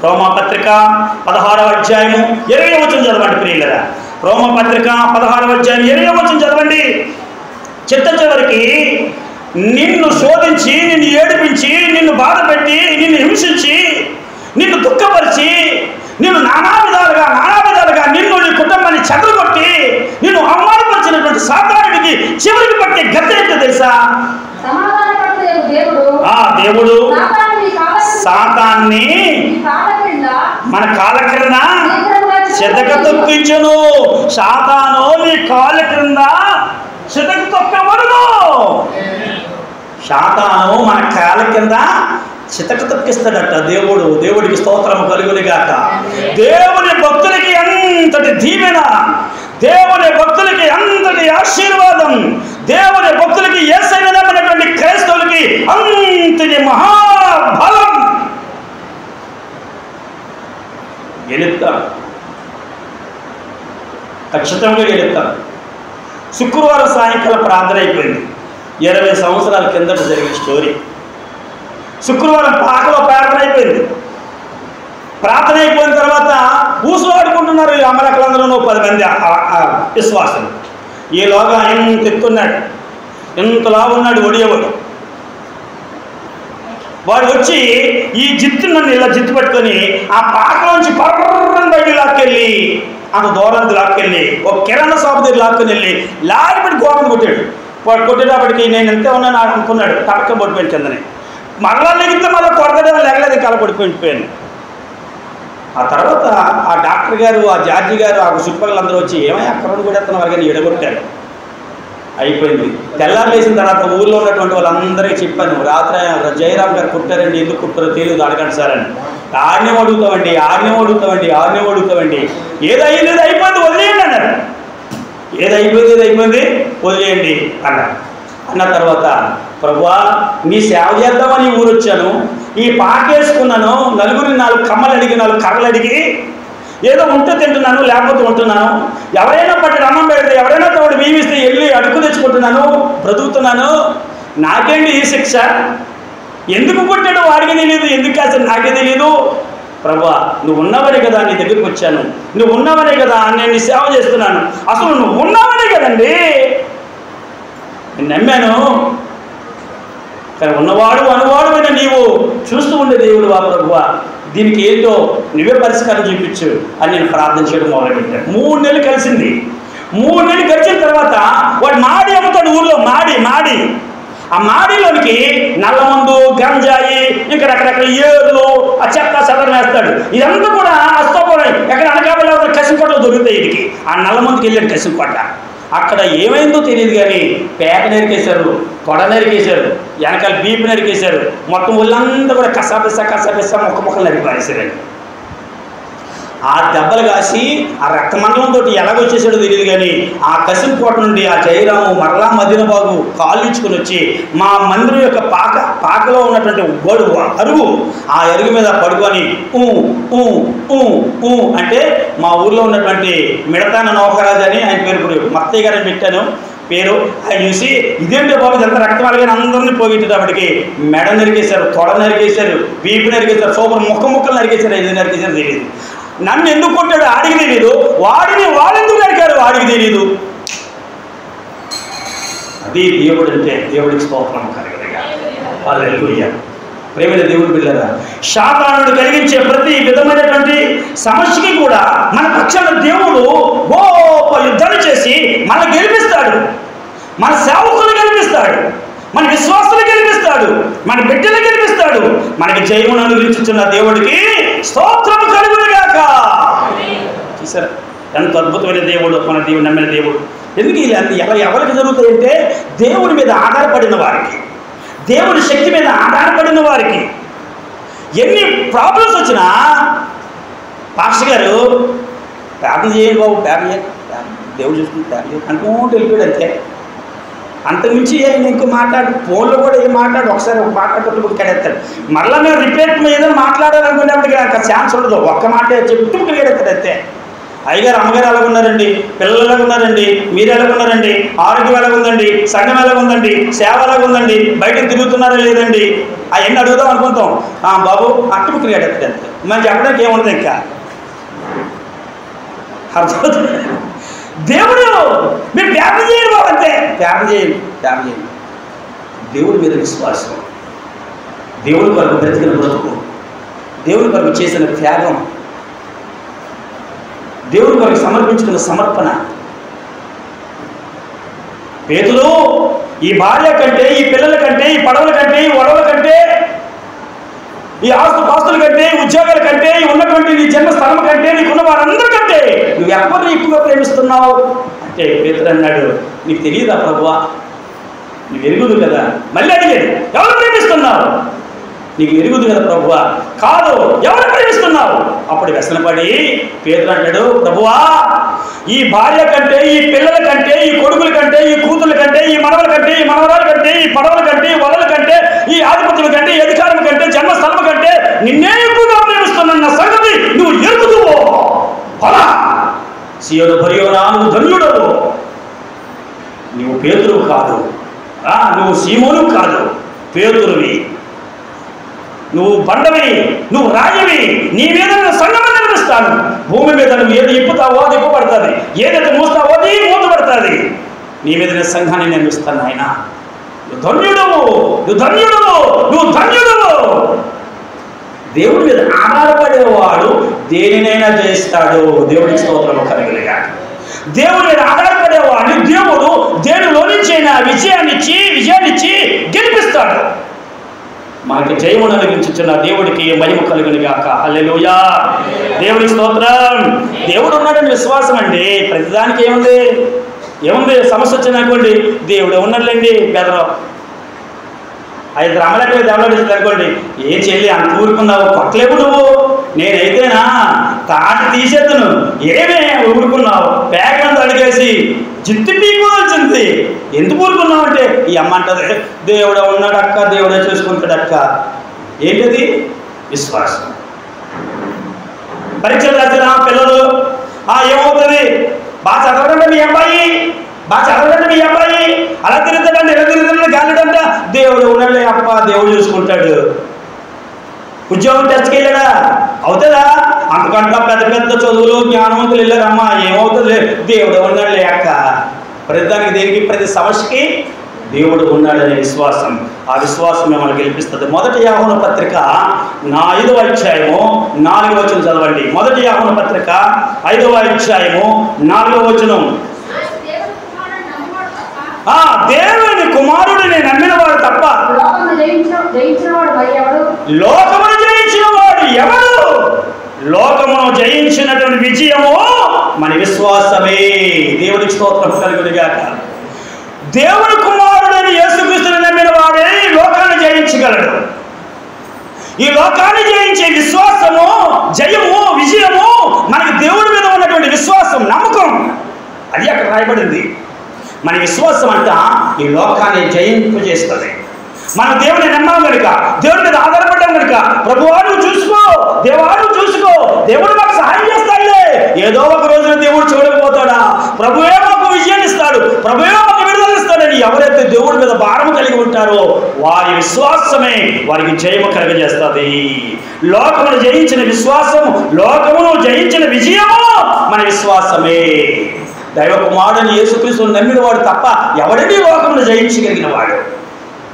రోమాపత్రిక 16వ అధ్యాయము 20వ వచనం చదవండి ప్రియులరా. రోమాపత్రిక 16వ అధ్యాయం 20వ వచనం చదవండి. చిట్ట చివరికి నిన్ను శోధించి, నిన్ను ఏడిపించి, నిన్ను బాధపెట్టి, నిన్ను హింసించి, నిన్ను దుఃఖపరిచి, నిన్ను నానా విధాలుగా నిన్ను నీ కుటుంబాన్ని చెదరగొట్టి నిన్ను అవమానపరిచినటువంటి సాతానుడికి చివరికి పట్టే గతి ఏంటో తెలుసా? దేవుడు సాతాన్ని మన కాళ్ళ క్రింద చితక తొక్కించును. సాతాను నీ కాళ్ళ క్రింద చితక తొక్కబడును. సాతాను మన కాళ్ళ కింద చితక తొక్కిస్తాడట దేవుడు. దేవుడికి స్తోత్రము కలుగునుగాక. దేవుని భక్తులకి అంతటి దీవెన, దేవుని భక్తులకి అంతటి ఆశీర్వాదం, దేవుని భక్తులకి యేసయ్య నమ్మినటువంటి క్రైస్తవులకి అంతటి మహాబలం. గెలుస్తాం, ఖచ్చితంగా గెలుస్తాం. శుక్రవారం సాయంకాలం ప్రార్థన అయిపోయింది. 20 సంవత్సరాల కిందట జరిగిన స్టోరీ. శుక్రవారం పాకలో ప్రార్థన అయిపోయింది. ప్రార్థన అయిపోయిన తర్వాత ఊసులాడుకుంటున్నారు ఈ అమరకులందరూ 10 మంది విశ్వాసులు. ఈలోగా ఎంత ఎత్తున్నాడు, ఎంతలా ఉన్నాడు ఒడియవాడు. వాడు వచ్చి ఈ నన్ను ఇలా జిత్తు పట్టుకొని ఆ పాకలోంచి పర్రం బయట లాక్కెళ్ళి, అంత దూరం లాక్కెళ్ళి ఒక కిరాణా షాపు దగ్గర లాక్కొని వెళ్ళి లాగిపెట్టి గోడ కొట్టాడు. వాడు కొట్టేటప్పటికి నేను ఎంత ఉన్నాను అనుకున్నాడు. టపక్క పడిపోయింది కిందని. మరలా లెగితే మళ్ళీ కొడతాడేమో లేగలేదు, కాల పడిపోయిపోయాను. ఆ తర్వాత ఆ డాక్టర్ గారు, ఆ జార్జి గారు, ఆ చుట్టుపక్కలందరూ వచ్చి ఏమయ్యా కరోనా కూడా ఎత్తున్న వారిని ఎడగొట్టారు. అయిపోయింది. తెల్లారు వేసిన తర్వాత ఊళ్ళో ఉన్నటువంటి వాళ్ళందరికీ చెప్పాను, రాత్రి జయరామ్ గారు కుట్టారండి, ఎందుకు కుట్టారో తెలియదు, అడగండి సార్ అని. ఆర్యం అడుగుతామండి. ఏదైంది అయిపోయింది, వదిలేయండి అన్నారు. ఏదైపోయింది వదిలేయండి అన్నారు. అన్న తర్వాత ప్రభువా నీ సేవ చేద్దామని ఊరు వచ్చాను, ఈ పాకేసుకున్నాను, నలుగురిని 4 కమ్మలు అడిగి 4 కర్రలు అడిగి ఏదో ఉంటే తింటున్నాను, లేకపోతే ఉంటున్నాను. ఎవరైనా పట్టి అన్నం పెడితే, ఎవరైనా తోడు వీవిస్తే వెళ్ళి అడుగు తెచ్చుకుంటున్నాను, బ్రతుకుతున్నాను. నాకేంటి ఈ శిక్ష? ఎందుకు కొట్టాడో వాడికి తెలియదు, ఎందుకు కాదు నాకే తెలియదు. ప్రభువా, నువ్వు ఉన్నవనే కదా నీ దగ్గరికి వచ్చాను, నువ్వు ఉన్నవనే కదా నేను నీ సేవ చేస్తున్నాను. అసలు నువ్వు ఉన్నవనే కదండి నేను నమ్మాను. కానీ ఉన్నవాడు అనువాడు మీద నీవు చూస్తూ ఉండే దేవుడు వా ప్రభువా, దీనికి ఏంటో నువ్వే పరిష్కారం చూపించు అని నేను ప్రార్థన చేయడం మొదలుపెట్టాను. 3 నెలలు కలిసింది. 3 నెలలు గడిచిన తర్వాత వాడు మాడి అమ్ముతాడు ఊళ్ళో. మాడి ఆ మాడిలోనికి నల్లమందు, గంజాయి, ఇంకా రకరకాల ఏర్లు, ఆ చెత్త చెదరం వేస్తాడు. ఇదంతా కూడా అస్తోపడం ఎక్కడ అనకాపల్లి కసింకోటలో దొరుకుతాయి. వీడికి ఆ నల్లమందుకి వెళ్ళాడు కసింకోట. అక్కడ ఏమైందో తెలియదు కానీ పేక నరికేశారు, తొడ నరికేశారు, వెనకాల బీపు నరికేశారు, మొత్తం ఒళ్ళంతా కూడా కసాపిస్స మొక్కలు నరికి పారేశారండి. ఆ దెబ్బలు కాసి ఆ రక్తమండలంతో ఎలాగొచ్చేసాడో తెలియదు కానీ ఆ కసింకోట నుండి ఆ జయరాము మరలా మదినబాబు కాళ్ళు ఇచ్చుకుని వచ్చి మా మందిరం యొక్క పాకలో ఉన్నటువంటి అరుగు, ఆ అరుగు మీద పడుకొని అంటే మా ఊర్లో ఉన్నటువంటి మిడతాన నౌకరాజు అని ఆయన పేరు, మత్తయ్య గారని పెట్టాను పేరు. ఆయన చూసి ఇదేంటి బాబు ఇదంతా రక్తం అలాగే అందరినీ పోగొట్టేటప్పటికి మెడ నరికేశారు, తొడ నరికేశారు, బీపు నరికేశారు, సూపర్ ముక్కలు నరికేశారు. ఏది నరికేశారు తెలియదు. నన్ను ఎందుకు కొట్టాడు ఆడికి తెలియదు, వాళ్ళెందుకు నరికారు వాడికి తెలియదు. అది దేవుడు అంటే. దేవుడికి స్తోత్రం కలగలిగా. హల్లెలూయా. ప్రేమైన దేవుడు బిడ్డలారా, సాతానుడు కలిగించే ప్రతి విధమైనటువంటి సమస్యకి కూడా మన పక్షాన దేవుడు గొప్ప యుద్ధాన్ని చేసి మన గెలిపిస్తాడు, మన సేవకులు గెలిపిస్తాడు, మన విశ్వాసులు గెలిపిస్తాడు, మన బిడ్డలు గెలిపిస్తాడు. మనకి జయమును అనుగ్రహించుచున్న దేవుడికి స్తోత్రము కలుగునుగాక. చూసారా ఎంత అద్భుతమైన దేవుడు మన దేవుడు, నమ్మిన దేవుడు. ఎందుకు ఇలా ఎవరికి జరుగుతాయంటే దేవుడి మీద ఆధారపడిన వారికి, దేవుడి శక్తి మీద ఆధారపడిన వారికి. ఎన్ని ప్రాబ్లమ్స్ వచ్చినా పాస్టర్ గారు ప్రార్థన చేయండి బాబు, ప్రార్థన చేయండి, దేవుడు చూసుకుని ప్రార్థన చేయండి అనుకుంటూ వెళ్ళిపోయాడు అంతే. అంతకుమించి ఇంకో మాట్లాడు, ఫోన్లో కూడా ఏం మాట్లాడు, ఒకసారి ఒక మాట్లాడుతూ కడేస్తాడు. మరలా మేము రిపీట్ ఏదైనా మాట్లాడాలనుకునేప్పటికీ నాకు ఛాన్స్ ఉండదు, ఒక్క మాట చెప్తూ కడేస్తాడు అంతే. అయ్యగారు అమ్మగారు ఎలాగున్నారండి, పిల్లలు ఎలాగున్నారండి, మీరు ఎలాగున్నారండి, ఆరోగ్యం ఎలాగుందండి, సంఘం ఎలాగుందండి, సేవ ఎలాగుందండి, బయటకు తిరుగుతున్నారా లేదండి, అవన్నీ అడుగుదాం అనుకుంటాం. బాబు అట్టుకు క్రియేట్ అవుతుంది అంతే. మనం చెప్పడానికి ఏముండదు ఇంకా. అర్థమవుతుంది. దేవుడు మీరు ప్రార్థన చేయండి బాబు అంతే. ప్రార్థన చేయండి. దేవుడి మీద విశ్వాసం, దేవుడి కొరకు బ్రతికిన బ్రతుకు, దేవుడి కొరకు చేసిన త్యాగం, దేవుడి కొరకు సమర్పించుకున్న సమర్పణ. పేతులు ఈ భార్య కంటే, ఈ పిల్లల కంటే, ఈ పడవల కంటే, ఈ ఒడవల కంటే, ఈ పాస్తుల కంటే, ఉద్యోగాల కంటే, ఈ ఉన్నటువంటి నీ జన్మస్థలం కంటే, నీకున్న వారందరికంటే నువ్వు ఎవరిని ఎక్కువగా ప్రేమిస్తున్నావు అంటే పేతురు అన్నాడు, నీకు తెలియదా ప్రభువా, నువ్వు ఎరుగుదు కదా. మళ్ళీ అడిగాడు, ఎవరు ప్రేమిస్తున్నావు? నీకు ఎరుగుదు కదా ప్రభువా. కాదు, ఎవరు ప్రేమిస్తున్నావు? అప్పుడు వ్యసనపడి పేతురు అంటాడు, ప్రభువా ఈ భార్య కంటే, ఈ పిల్లల కంటే, ఈ కొడుకుల కంటే, ఈ కూతుర్ల కంటే, ఈ మనవల కంటే, ఈ మనవరాల కంటే, ఈ పడవల కంటే, ఈ వలల కంటే, ఈ ఆధిపత్యుల కంటే, ఈ అధికారుల కంటే, జన్మస్థలం కంటే నిన్నే ఎక్కువగా ప్రేమిస్తున్న సంగతి నువ్వు ఎరుగుదువో. అలా సీయోను భరియోనా, నువ్వు ధన్యుడవు. నువ్వు పేతురువు కాదు, నువ్వు సీమోను కాదు, పేతురువి. నువ్వు బండవి, నువ్వు రాయివి. నీ మీద సంగమం నిర్మిస్తాను. భూమి మీద నువ్వు ఏది ఇప్పుతావో అది ఇప్పబడుతుంది, ఏదైతే మూస్తావో అది మూతపడుతుంది. నీ మీద నేను సంఘాన్ని నిర్మిస్తాను. ఆయన నువ్వు ధన్యుడవు. దేవుడి మీద ఆధారపడేవాడు దేనినైనా జయిస్తాడు. దేవుడికి స్తోత్రము కలగలిగా. దేవుడి మీద ఆధారపడేవాడిని దేవుడు దేనిలో నుంచి అయినా విజయాన్నిచ్చి గెలిపిస్తాడు. మనకి జయమును అనుగ్రహించుచున్న దేవుడికి మహిమ కలుగునుగాక. హల్లెలూయా. దేవుడికి స్తోత్రం. దేవుడు ఉన్నాడని విశ్వాసం అండి. ప్రతిదానికి ఏముంది సమస్య వచ్చిందనుకోండి, దేవుడు ఉన్నాడులేండి బెదరం. 5 రామలెక్కలు డెవలప్ చేసింది అనుకోండి, ఏ చెల్లి అంత ఊరుకున్నావు, కొట్టలేవు నువ్వు, నేనైతేనా తాటి తీసేద్దును, ఏమే ఊరుకున్నావు, బ్యాగ్ అడిగేసి జిత్తు పీకోవాల్సింది, ఎందుకు ఊరుకున్నావు అంటే ఈ అమ్మ అంటది, దేవుడే ఉన్నాడక్క, దేవుడే చూసుకుంటాడక్క. ఏంటది? విశ్వాసం. పరీక్షలు రాసిన పిల్లలు ఏమవుతుంది, బాగా చదవడంటే మీ అబ్బాయి, బాగా చదవడంటే మీ అబ్బాయి, అలా తిరుగుతాడంటే ఎలా తిరుగుతాడంటే గాలిడంట, దేవుడు ఉన్నాడులే అప్ప, దేవుడు చూసుకుంటాడు. ఉద్యోగం టెస్ట్కి వెళ్ళాడా, అవుతుందా? అంతకంటే పెద్ద పెద్ద చదువులు జ్ఞానవంతులు వెళ్ళారమ్మా, ఏమవుతుంది, దేవుడు ఉన్నాడులే అక్క. ప్రతిదానికి దేనికి, ప్రతి సమస్యకి దేవుడు ఉన్నాడనే విశ్వాసం, ఆ విశ్వాసం మిమ్మల్ని గెలిపిస్తుంది. మొదటి యోహాను పత్రిక 5వ అధ్యాయము 4వ వచనం చదవండి. మొదటి యోహాను పత్రిక 5వ అధ్యాయము 4వ వచనం. దేవుని కుమారుడిని నమ్మిన వాడు తప్ప లోకమును జయించిన వాడు ఎవడు? లోకమును జయించినటువంటి విజయము మన విశ్వాసమే. దేవునికి స్తోత్రం కలుగునుగాక. దేవుని కుమారుడని యేసుక్రీస్తుని నమ్మిన వాడే లోకాన్ని జయించగలడు. ఈ లోకాన్ని జయించే విశ్వాసము, జయము, విజయము మనకి దేవుడి మీద ఉన్నటువంటి విశ్వాసం, నమ్మకం, అది అక్కడ రాయబడింది. మన విశ్వాసం అంట ఈ లోకాన్ని జయింపజేస్తుంది. మన దేవుని నమ్మాం కనుక, దేవుడి మీద ఆధారపడ్డాం కనుక, ప్రభువా నువ్వు చూసుకో, దేవా నువ్వు చూసుకో, దేవుడు మాకు సహాయం చేస్తాడులే. ఏదో ఒక రోజున దేవుడు చూడకపోతాడా? ప్రభువే మాకు విజయాన్ని ఇస్తాడు, ప్రభువే మాకు విడుదల ఇస్తాడని ఎవరైతే దేవుడి మీద భారం కలిగి ఉంటారో వారి విశ్వాసమే వారికి జయము కలుగజేస్తుంది. లోకమును జయించిన విశ్వాసం, లోకమును జయించిన విజయము మన విశ్వాసమే. దైవ కుమారుడని యేసుక్రీస్తుని నమ్మిన వాడు తప్ప ఎవడని లోకమును జయించగలిగిన వాడు?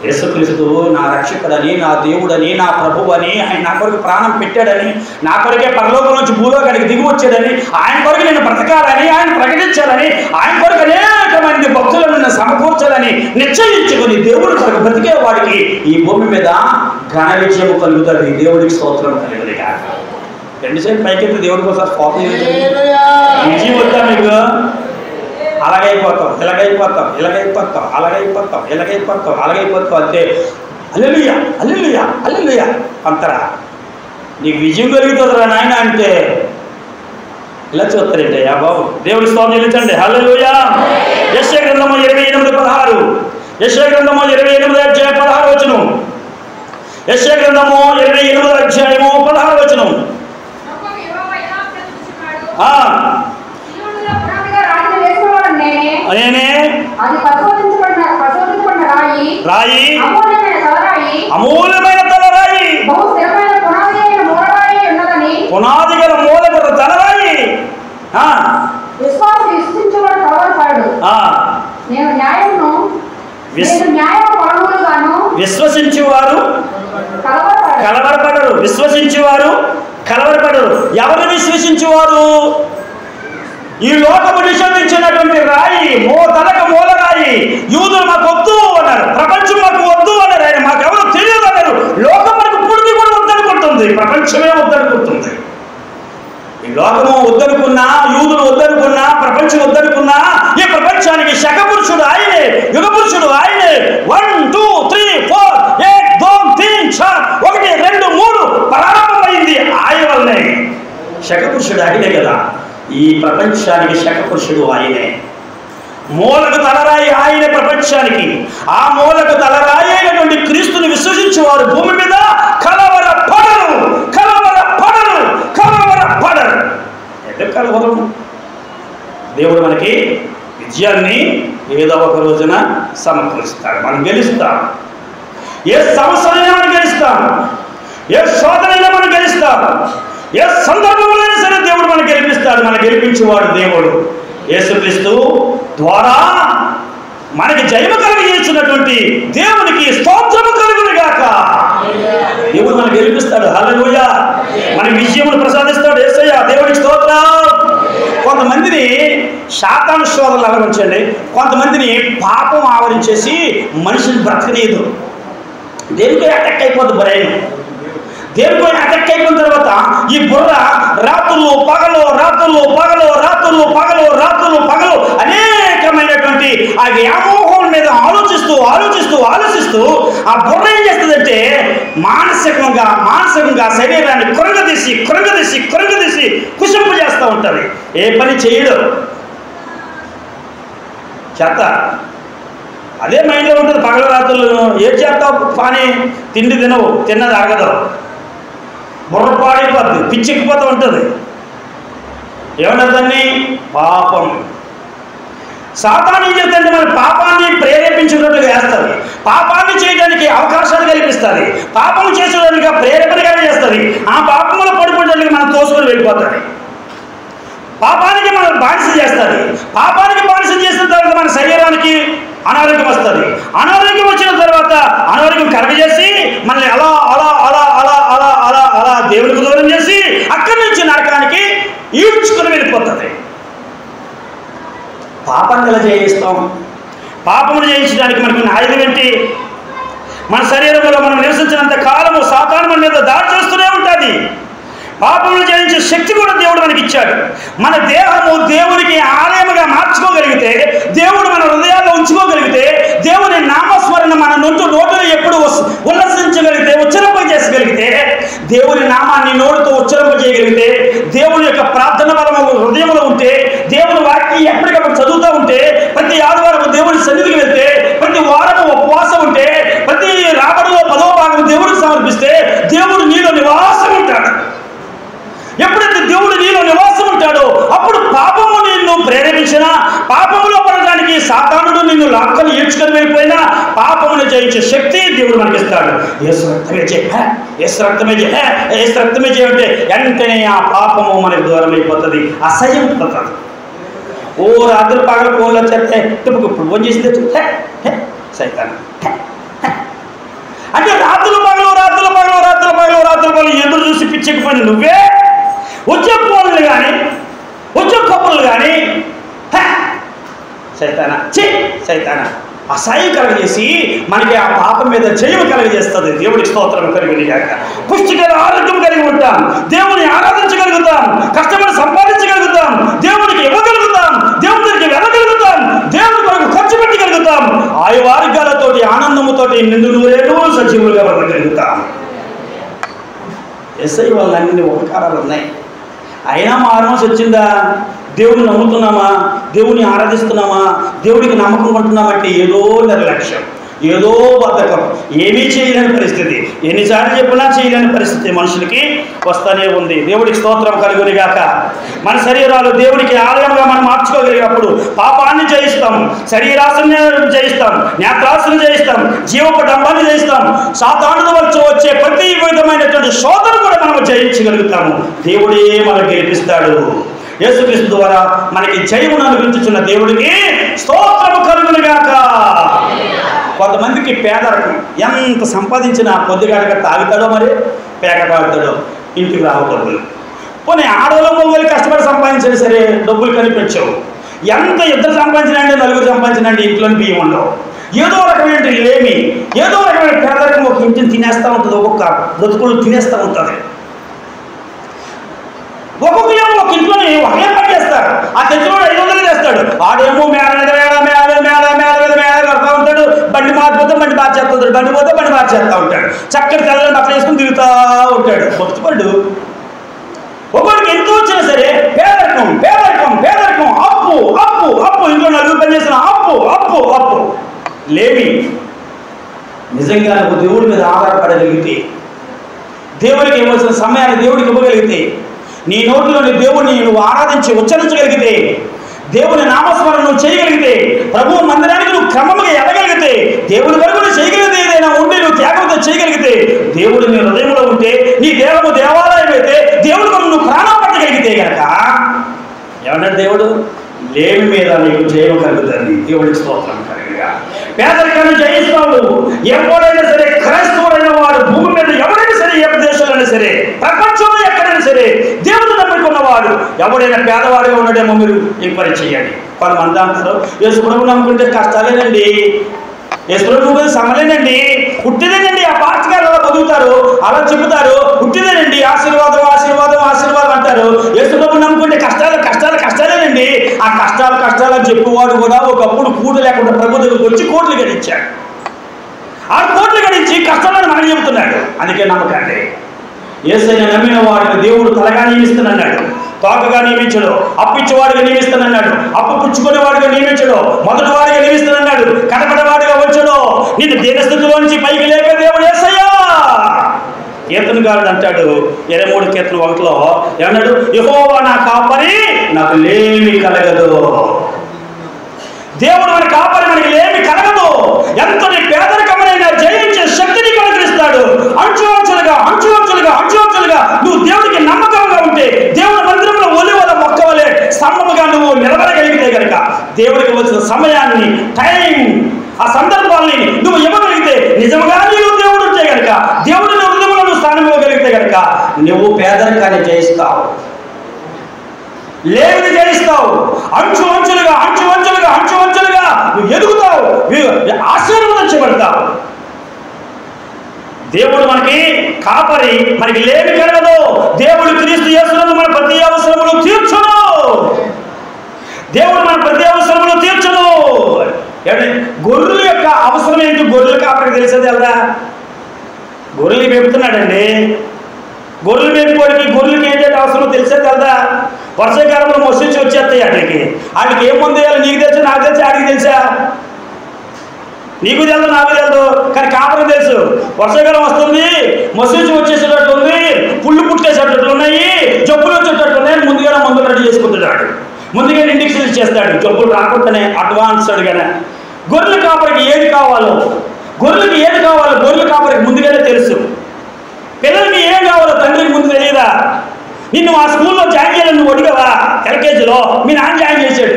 యేసుక్రీస్తు నా రక్షకుడని, నా దేవుడని, నా ప్రభువు అని, ఆయన నా కొరకు ప్రాణం పెట్టాడని, నా కొరకే పరలోకం నుంచి భూలోకానికి దిగి వచ్చాడని, ఆయన కొరకు నేను బ్రతకాలని, ఆయన ప్రకటించాలని, ఆయన కొరకు అనేక మంది భక్తులను సమకూర్చాలని నిశ్చయించుకుని దేవుడి కొరకు బ్రతికే వాడికి ఈ భూమి మీద ఘన విజయం కలుగుతుంది. దేవుడికి స్తోత్రం కలుగుతుంది. రెండుసేపు పైకెత్తి దేవుడికి ఒకసారి కోపం విజయం వద్దా మీకు? అలాగైపోతాం, ఇలాగైపోతాం, ఇలాగైపోతాం, అలాగైపోతాం, ఇలాగైపోతాం, అలాగైపోతాం అంతే. హల్లెలూయా, హల్లెలూయా, హల్లెలూయా అంతరా. నీకు విజయం కలుగుతుందిరా నాయన అంటే ఇలా చూస్తారంటే బాబు. దేవుడి స్తోత్రం చెల్లించండి. హల్లెలూయా. యెషయా గ్రంథము 28:16. యెషయా గ్రంథము 28 అధ్యాయం 16 వచనం. యెషయా గ్రంథము 28 అధ్యాయము 16 వచనం. నేనే రాయి, అమూల్యమైన తలరాయి, పునాది గల మూలగల తలరాయి. విశ్వసించేవారు కలవరపడరు, విశ్వసించేవారు కలవరపడరు. ఎవరు విశ్వసించేవారు? ఈ లోకము నిషేధించినటువంటి రాయి, తలకు మూల రాయి. యూదులు మాకు వద్దు అన్నారు, ప్రపంచం మాకు వద్దు అన్నారు, ఆయన మాకెవరు తెలియదు అన్నారు. లోకం మనకు పూర్తి కూడా వద్దనుకుంటుంది, ప్రపంచమే వద్దనుకుంటుంది. ఈ లోకము వద్దనుకున్నా, యూదులు వద్దనుకున్నా, ప్రపంచం వద్దనుకున్నా, ఈ ప్రపంచానికి శక పురుషుడు ఆయనే, యుగ పురుషుడు ఆయనే. 1 2 3 4 1 2 3 4 1 2 3 ప్రారంభమైంది ఆయన వల్లనే. శక పురుషుడు ఆయనే కదా. ఈ ప్రపంచానికి శక పురుషుడు ఆయనే. మూలకు తలరాయి ఆయనే ప్రపంచానికి. ఆ మూలకు తలరాయి అయినటువంటి క్రీస్తుని విశ్వసించేవారు భూమి మీద కలవరపడరు, కలవరపడరు, కలవరపడరు. ఎందుకు కలవరం? దేవుడు మనకి విజయాన్ని ఏదో ఒక రోజున సమకూరుస్తాడు. మనం గెలుస్తాం. ఏ సమస్యలైనా మనం గెలుస్తాం, ఏ శోధనైనా మనం గెలుస్తాం, ఏ సందర్భంలో సరే దేవుడు మనకు గెలిపిస్తాడు. మన గెలిపించేవాడు దేవుడు. యేసుక్రీస్తు ద్వారా మనకి జయము కలిగించినటువంటి దేవునికి స్తోత్రము కలుగునుగాక. దేవుడు మనకు గెలిపిస్తాడు. హల్లెలూయా. మన విజయమును ప్రసాదిస్తాడు యేసయ్య. దేవునికి స్తోత్రం. కొంతమందిని శాతాను శోధనలు ఆవరించండి, కొంతమందిని పాపం ఆవరించేసి మనిషిని బ్రతకనీయదు. దేనికో అటాక్ అయిపోద్ది బ్రెయిన్. దేనికో అటాక్ అయిపోయిన తర్వాత ఈ బుర్ర రాత్రులు పగలు, రాత్రులు పగలు, రాత్రులు పగలు, రాత్రులు పగలు అనేకమైనటువంటి ఆ వ్యామోహం మీద ఆలోచిస్తూ ఆలోచిస్తూ ఆలోచిస్తూ ఆ బుర్ర ఏం చేస్తుందంటే మానసికంగా శరీరాన్ని కృంగదీసి కృంగదీసి కృంగదీసి కుషింపు చేస్తూ ఉంటుంది. ఏ పని చేయడు, చెత్త అదే మైండ్లో ఉంటుంది. పగల రాత్రులను ఏం చేస్తావు? పని తిండి తినవు, తిన్నది అరగదు, బుర్ర పాడైపోద్ది, పిచ్చెక్కిపోతూ ఉంటుంది. ఏమన్నారు దాన్ని? పాపం. సాతాను ఏం చేస్తుందంటే మన పాపాన్ని ప్రేరేపించినట్లుగా చేస్తుంది, పాపాన్ని చేయడానికి అవకాశాలు కల్పిస్తుంది, పాపం చేసేదానికి ప్రేరేపణగా చేస్తుంది, ఆ పాపంలో పడిపోయేటట్టుగా మనం తోసుకొని వెళ్ళిపోతుంది, పాపానికి మనం బానిస చేస్తుంది. పాపానికి బానిస చేసిన తర్వాత మన శరీరానికి అనారోగ్యం వస్తుంది, అనారోగ్యం వచ్చిన తర్వాత అనారోగ్యం కలగజేసి మనల్ని అలా అలా అలా అలా అలా అలా అలా దేవునికి దూరం చేసి అక్కడి నుంచి నరకానికి ఈడ్చుకుని వెళ్ళిపోతుంది. పాపాన్ని ఎలా జయిస్తాం? పాపమును జయించడానికి మనకు ఆయుధం ఏంటి? మన శరీరంలో మనం నివసించినంత కాలము సాతాను మన మీద దాడి చేస్తూనే ఉంటుంది. పాపమును జయించే శక్తి కూడా దేవుడు మనకి ఇచ్చాడు. మన దేహము దేవునికి ఆలయముగా మార్చుకోగలిగితే, దేవుడు మన హృదయాల్లో ఉంచుకోగలిగితే, దేవుని నామస్మరణ మన నోటులో ఎప్పుడు ఉల్లసించగలిగితే, ఉచ్చరింపజేసగలిగితే, దేవుని నామాన్ని నోటితో ఉచ్చరింపజేయగలిగితే, దేవుని యొక్క ప్రార్థన బలము హృదయంలో ఉంటే, దేవుని వాక్యం ఎప్పటికప్పుడు చదువుతూ ఉంటే, ప్రతి ఆదివారం దేవుని సన్నిధికి వెళ్తే, ప్రతి వారము ఉపవాసం ఉంటే, ప్రతి రాబడిలో 10వ భాగం దేవుడికి సమర్పిస్తే, దేవుడు నీలో నివాసం ఉంటాడు. ఎప్పుడైతే దేవుడు నీలో నివాసం ఉంటాడో అప్పుడు పాపము నిన్ను ప్రేరేపించినా, పాపములో పడడానికి సాతానుడు నిన్ను లాక్కలు ఈడ్చుకొని వెళ్ళిపోయినా, పాపమును జయించే శక్తి దేవుడు మనకి ఇస్తాడు. యేసు రక్తమే జయ, యేసు రక్తమే జయ, యేసు రక్తమే జయ అంటే వెంటనే ఆ పాపము మనకి దూరం అయిపోతుంది, అసహ్యం పడుతుంది. ఓ రాత్రి పగల ఫోన్లో చెప్తే ఇప్పుడు ఫోన్ చేసిందే చెప్తే సైతాను అంటే రాత్రులు పగలు రాత్రులు పగలు రాత్రులు పగలు రాత్రులు పగలు ఎదురు చూసి పిచ్చెక్కిపోయిన నువ్వే వచ్చే ఫోన్లు కానీ వచ్చే కబుర్లు కానీ సైతానా సైతానా అసహ్యం కలగజేసి మనకి ఆ పాపం మీద జయము కలగజేస్తుంది. దేవుడికి స్తోత్రం కలిగినగాక. పుష్టికర ఆరోగ్యం కలిగి ఉంటాం, దేవుని ఆరాధించగలుగుతాం, కష్టపడి సంపాదించగలుగుతాం, దేవునికి ఇవ్వగలుగుతాం, దేవునికి వెళ్ళగలుగుతాం, దేవుని కొరకు ఖర్చు పెట్టగలుగుతాం, ఆయు వర్గాలతోటి ఆనందముతోటి నిండు నూరేళ్ళు సజీవులుగా బ్రతకగలుగుతాం. ఎస్ఐ వాళ్ళ అన్ని ఉపకారాలు ఉన్నాయి. అయినా మారమోసి వచ్చిందా? దేవుని నమ్ముతున్నామా, దేవుని ఆరాధిస్తున్నామా, దేవుడికి నమ్మకం ఉంటున్నామంటే ఏదో నిర్లక్ష్యం, ఏదో బద్ధకం, ఏమీ చేయలేని పరిస్థితి, ఎన్నిసార్లు చెప్పినా చేయలేని పరిస్థితి మనుషులకి వస్తూనే ఉంది. దేవుడికి స్తోత్రం కలుగునిగాక. మన శరీరాలు దేవునికి ఆలయంగా మనం మార్చుకోగలిగినప్పుడు పాపాన్ని జయిస్తాం, శరీరాశని జయిస్తాం, నేత్రాశని జయిస్తాం, జీవపడంబాన్ని జయిస్తాం, సాతానుడు వచ్చే ప్రతి విధమైనటువంటి శోధన కూడా మనం జయించగలుగుతాము. దేవుడే మనకు గెలిపిస్తాడు. యేసుక్రీస్తు ద్వారా మనకి జయమును అనుగ్రహించుచున్న దేవుడికి స్తోత్రము కలుగునుగాక. కొంతమందికి పేదరికం, ఎంత సంపాదించినా పొద్దుగాడక తాగుతాడో మరి పేకటాడుతాడో, ఇంటికి రావు డబ్బులు. పోనీ ఆడవాళ్ళు మొగలు కష్టపడి సంపాదించినా సరే డబ్బులు కనిపించవు. ఎంత ఇద్దరు సంపాదించినండి, నలుగురు సంపాదించినండి ఇంట్లో బియ్యం ఉండవు. ఏదో రకమైన లేమి, ఏదో రకమైన పేదరికం ఒక ఇంటిని తినేస్తూ ఉంటుంది, ఒక్కొక్క బ్రతుకులు తినేస్తూ ఉంటుంది. ఒక్కొక్కరేమో ఒక ఇంట్లోని ఒకే పని చేస్తాడు, ఆ తెచ్చులో 500 చేస్తాడు, ఆడేమో మేడ మీద మేడ మేడ మేడ మేడ మీద మేడ కడతా ఉంటాడు, బండి మారిపోతే బండి మార్చేస్తుంటాడు, బండి పోతే బండి మార్చేస్తూ ఉంటాడు, చక్కటి తెల్లని బట్టలు వేసుకుని తిరుగుతూ ఉంటాడు. భక్తిపడు ఒకరికి ఎంత వచ్చినా సరే పేదరికం పేదరికం పేదరికం, అప్పు అప్పు అప్పు, ఇంట్లో నలుగురు పని చేసిన అప్పు అప్పు అప్పు, లేమి. నిజంగా నువ్వు దేవుడి మీద ఆధారపడగలిగితే, దేవుడికి ఇవ్వాల్సిన సమయాన్ని దేవుడికి ఇవ్వగలిగితే, నీ నోటిలోని దేవుడిని నువ్వు ఆరాధించి ఉచ్చరించగలిగితే, దేవుని నామస్మరణ నువ్వు చేయగలిగితే, ప్రభు మందిరానికి నువ్వు క్రమంగా ఎదగలిగితే, దేవుడి వరకు నువ్వు చేయగలిగితే, ఏదైనా ఉండి నువ్వు త్యాగంతో చేయగలిగితే, దేవుడు నీ హృదయంలో ఉంటే, నీ దేహము దేవాలయం అయితే, దేవుడి కొరకు నువ్వు ప్రాణం పట్టగలిగితే కనుక ఏమన్నాడు దేవుడు? లేమి మీద నీకు జయం కలుగుతుంది. దేవుడికి స్తోత్రం కలుగుగా. పేదరికాన్ని జయిస్తాడు. ఎవడైనా సరే, క్రైస్తవుడైన వాడు భూమి మీద ఎవరైనా సరే, ఏ దేశంలోనైనా సరే, ప్రపంచంలో ఎక్కడైనా సరే, దేవుడు నమ్ముకున్నవాడు ఎవడైనా పేదవాడిగా ఉండడేమో మీరు ఎంక్వైరీ చేయండి. కొంతమంది అంటారు యేసు ప్రభువు నమ్ముకుంటే కష్టాలేనండి, యేసు ప్రభువు సమలేనండి, పుట్టిదేనండి. ఆ పాస్టర్ అలా బతుకుతారు, అలా చెబుతారు, పుట్టిదేనండి, ఆశీర్వాదం ఆశీర్వాదం ఆశీర్వాదం అంటారు. యేసు ప్రభువు నమ్ముకుంటే కష్టాలు కష్టాలు కష్టాలేనండి. ఆ కష్టాలు కష్టాలు అని చెప్పేవాడు కూడా ఒకప్పుడు కూడు లేకుండా ప్రభు దగ్గరికి వచ్చి కోట్లు గడించాడు. ఆ కోట్లు గడించి కష్టాలను మనకు చెబుతున్నాడు. అందుకే నమ్మకండి. యేసయ్య నమ్మిన వాడిని దేవుడు తలగా నియమిస్తున్నాడు, తోకగా నియమించడు, అప్పిచ్చేవాడిగా నియమిస్తానన్నాడు, అప్పు పుచ్చుకునేవాడిగా నియమించడు, మొదటి వాడిగా నియమిస్తానన్నాడు, కనపడవాడిగా వచ్చాడు, నిన్ను దీనస్థితిలో నుంచి పైకి లేక దేవుడు యేసయ్య. కీర్తన కీర్తనకారుడు అంటాడు 23 కీర్తన 1లో ఏమన్నాడు? యెహోవా నా కాపరి, నాకు లేమి కలగదు. దేవుడు మన కాపరి, మనకి లేమి కలగదు. ఎంతటి పేదరికమైనా జయించే శక్తిని కలిగిస్తాడు. అంచులంచులుగా నువ్వు దేవుడికి నమ్మకంగా ఉంటే, దేవుడి మందిరంలో ఒలివల మొక్కవలే స్తంభముగా నువ్వు నిలబడగలిగితే కనుక, దేవుడికి వచ్చిన సమయాన్ని, టైం, ఆ సందర్భాన్ని నువ్వు ఇవ్వగలిగితే, నిజంగా నీవు దేవుడు ఉంటే కనుక, దేవుడిని హృదయంలో నువ్వు స్థానం ఇవ్వగలిగితే కనుక, నువ్వు పేదరికాన్ని జయిస్తావు, లేమిని జయిస్తావు. అంచులంచులుగా నువ్వు ఎదుగుతావు, ఆశీర్వదించబడతావు. దేవుడు మనకి కాపరి, మనకి లేమి కలగదు. దేవుడు క్రీస్తు యేసునందు మన ప్రతి అవసరములు తీర్చును. దేవుడు మన ప్రతి అవసరములు తీర్చును. గొర్రెల యొక్క అవసరం ఏంటి? గొర్రెల కాపరికి తెలిసేది కదా. గొర్రెలు మేపుతున్నాడండి. గొర్రెలు మేపుకోవడానికి గొర్రెలకి ఏంటంటే అవసరం తెలిసేది కదా. వర్షాకాలంలో మొసలిచ్చి వచ్చేస్తాయి వాటికి ఏం ముందు వేయాలి? నీకు తెలుసు, నాకు తెలుసు, ఆడికి తెలుసా? నీకు తెలుసు, నాకు తెలుసు, కానీ కాపరికి తెలుసు. వర్షాకాలం వస్తుంది, మొసలిచ్చి వచ్చేసేటట్టు ఉంది, పుళ్ళు పుట్టేసేటట్లు ఉన్నాయి, జబ్బులు వచ్చేటట్లు ఉన్నాయి. ముందుగానే మందులు రెడీ చేసుకుంటున్నాడు, ముందుగానే ఇంజక్షన్స్ చేస్తాడు, జబ్బులు రాకుండానే అడ్వాన్స్డ్గానే. గొర్రెల కాపరికి ఏది కావాలో, గొర్రెల కాపరికి ముందుగానే తెలుసు. పిల్లలకి ఏం కావాలో తండ్రికి ముందు తెలియదా? నిన్ను ఆ స్కూల్లో జాయిన్ చేయాలని నువ్వు అడిగావా? ఎల్కేజీలో మీ నాన్న జాయిన్ చేశాడు.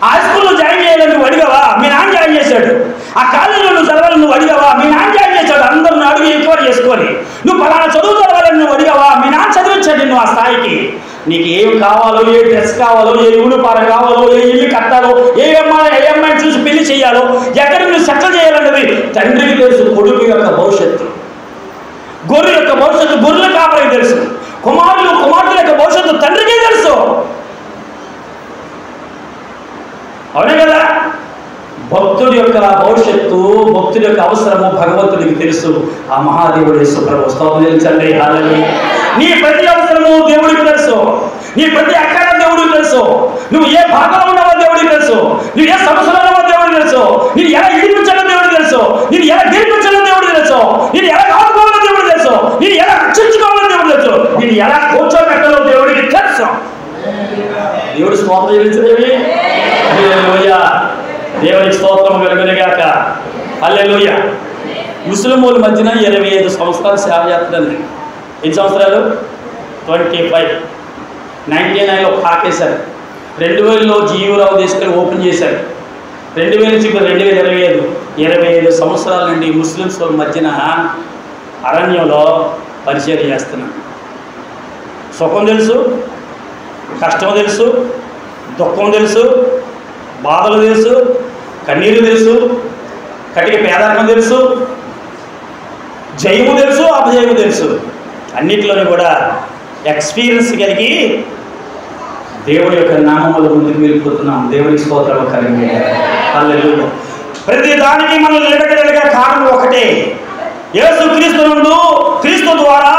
ఆ స్కూల్లో జాయిన్ చేయాలని నువ్వు అడిగావా? మీ నాన్న జాయిన్ చేశాడు. ఆ కాలేజీలో నువ్వు చదవాలని నువ్వు అడిగావా? మీ నాన్న జాయిన్ చేశాడు. అందరిని అడిగి ఎంక్వైరీ చేసుకొని నువ్వు పలానా చదువు చదవాలని నువ్వు అడిగావా? మీ నాన్న చదివించాడు నిన్ను ఆ స్థాయికి. నీకు ఏం కావాలో, ఏ డ్రెస్ కావాలో, ఏ యూనిఫార కావాలో, ఏ ఇల్లు కట్టాలో, ఏ అమ్మాయిని చూసి పెళ్లి చేయాలో, ఎక్కడ నువ్వు సెటిల్ చేయాలన్నది తండ్రికి తెలుసు. కొడుకు యొక్క భవిష్యత్తు, గొర్రె యొక్క భవిష్యత్తు గొర్రెల కాపరికి తెలుసు. కుమార్తెల యొక్క భవిష్యత్తు తండ్రికే తెలుసు. అవునే కదా? భక్తుడి యొక్క భవిష్యత్తు, భక్తుడి యొక్క అవసరము భగవంతుడికి తెలుసు. ఆ మహాదేవుడు యేసు ప్రభు స్తోత్రం తెలుసండి. హల్లెలూయా. నీ ప్రతి అవసరము దేవుడికి తెలుసు. నీ ప్రతి అక్కడ దేవుడికి తెలుసు. నువ్వు ఏ భాగంలో ఉన్నావో దేవుడికి తెలుసు. నువ్వు ఏ సమస్యలో ఉన్నావో దేవుడికి తెలుసు. నేను ఎలా ఇడిపించాలో దేవుడికి తెలుసు. నేను ఎలా గెలిపించాలో దేవుడికి తెలుసు. నేను ఎలా ఆదుకోవాలో దేవుడికి తెలుసు. నేను ఎలా రక్షించుకోవాలో దేవుడికి తెలుసు. నేను ఎలా కూర్చోబెట్టాలో దేవుడికి తెలుసు. దేవుడి స్తోత్రం చెల్లించదేవి. హల్లెలూయా. దేవునికి స్తోత్రం కలుగునుగాక. హల్లెలూయా. ముస్లింల మధ్యన 25 సంవత్సరాలు సేవ చేస్తున్నాను. ఎన్ని సంవత్సరాలు? 25. 99లో పాకేశారు. 2000లో జీవరావు తీసుకొని ఓపెన్ చేశారు. 2000 నుంచి 2025 25 సంవత్సరాల నుండి ముస్లిమ్స్ వాళ్ళ మధ్యన అరణ్యంలో పరిచయం చేస్తున్నాను. సుఖం తెలుసు, కష్టం తెలుసు, దుఃఖం తెలుసు, బాధలు తెలుసు, కన్నీరు తెలుసు, కటిక పేదరికం తెలుసు, జయము తెలుసు, అపజయము తెలుసు. అన్నిటిలోనూ కూడా ఎక్స్పీరియన్స్ కలిగి దేవుడి యొక్క నామముల ముందుకు వెళ్ళిపోతున్నాం. దేవుడికి స్తోత్రం కలిగి. హల్లెలూయా. ప్రతి దానికి మనం నిలబెట్టగలిగే కారణం ఒకటే, యేసు క్రీస్తునందు, క్రీస్తు ద్వారా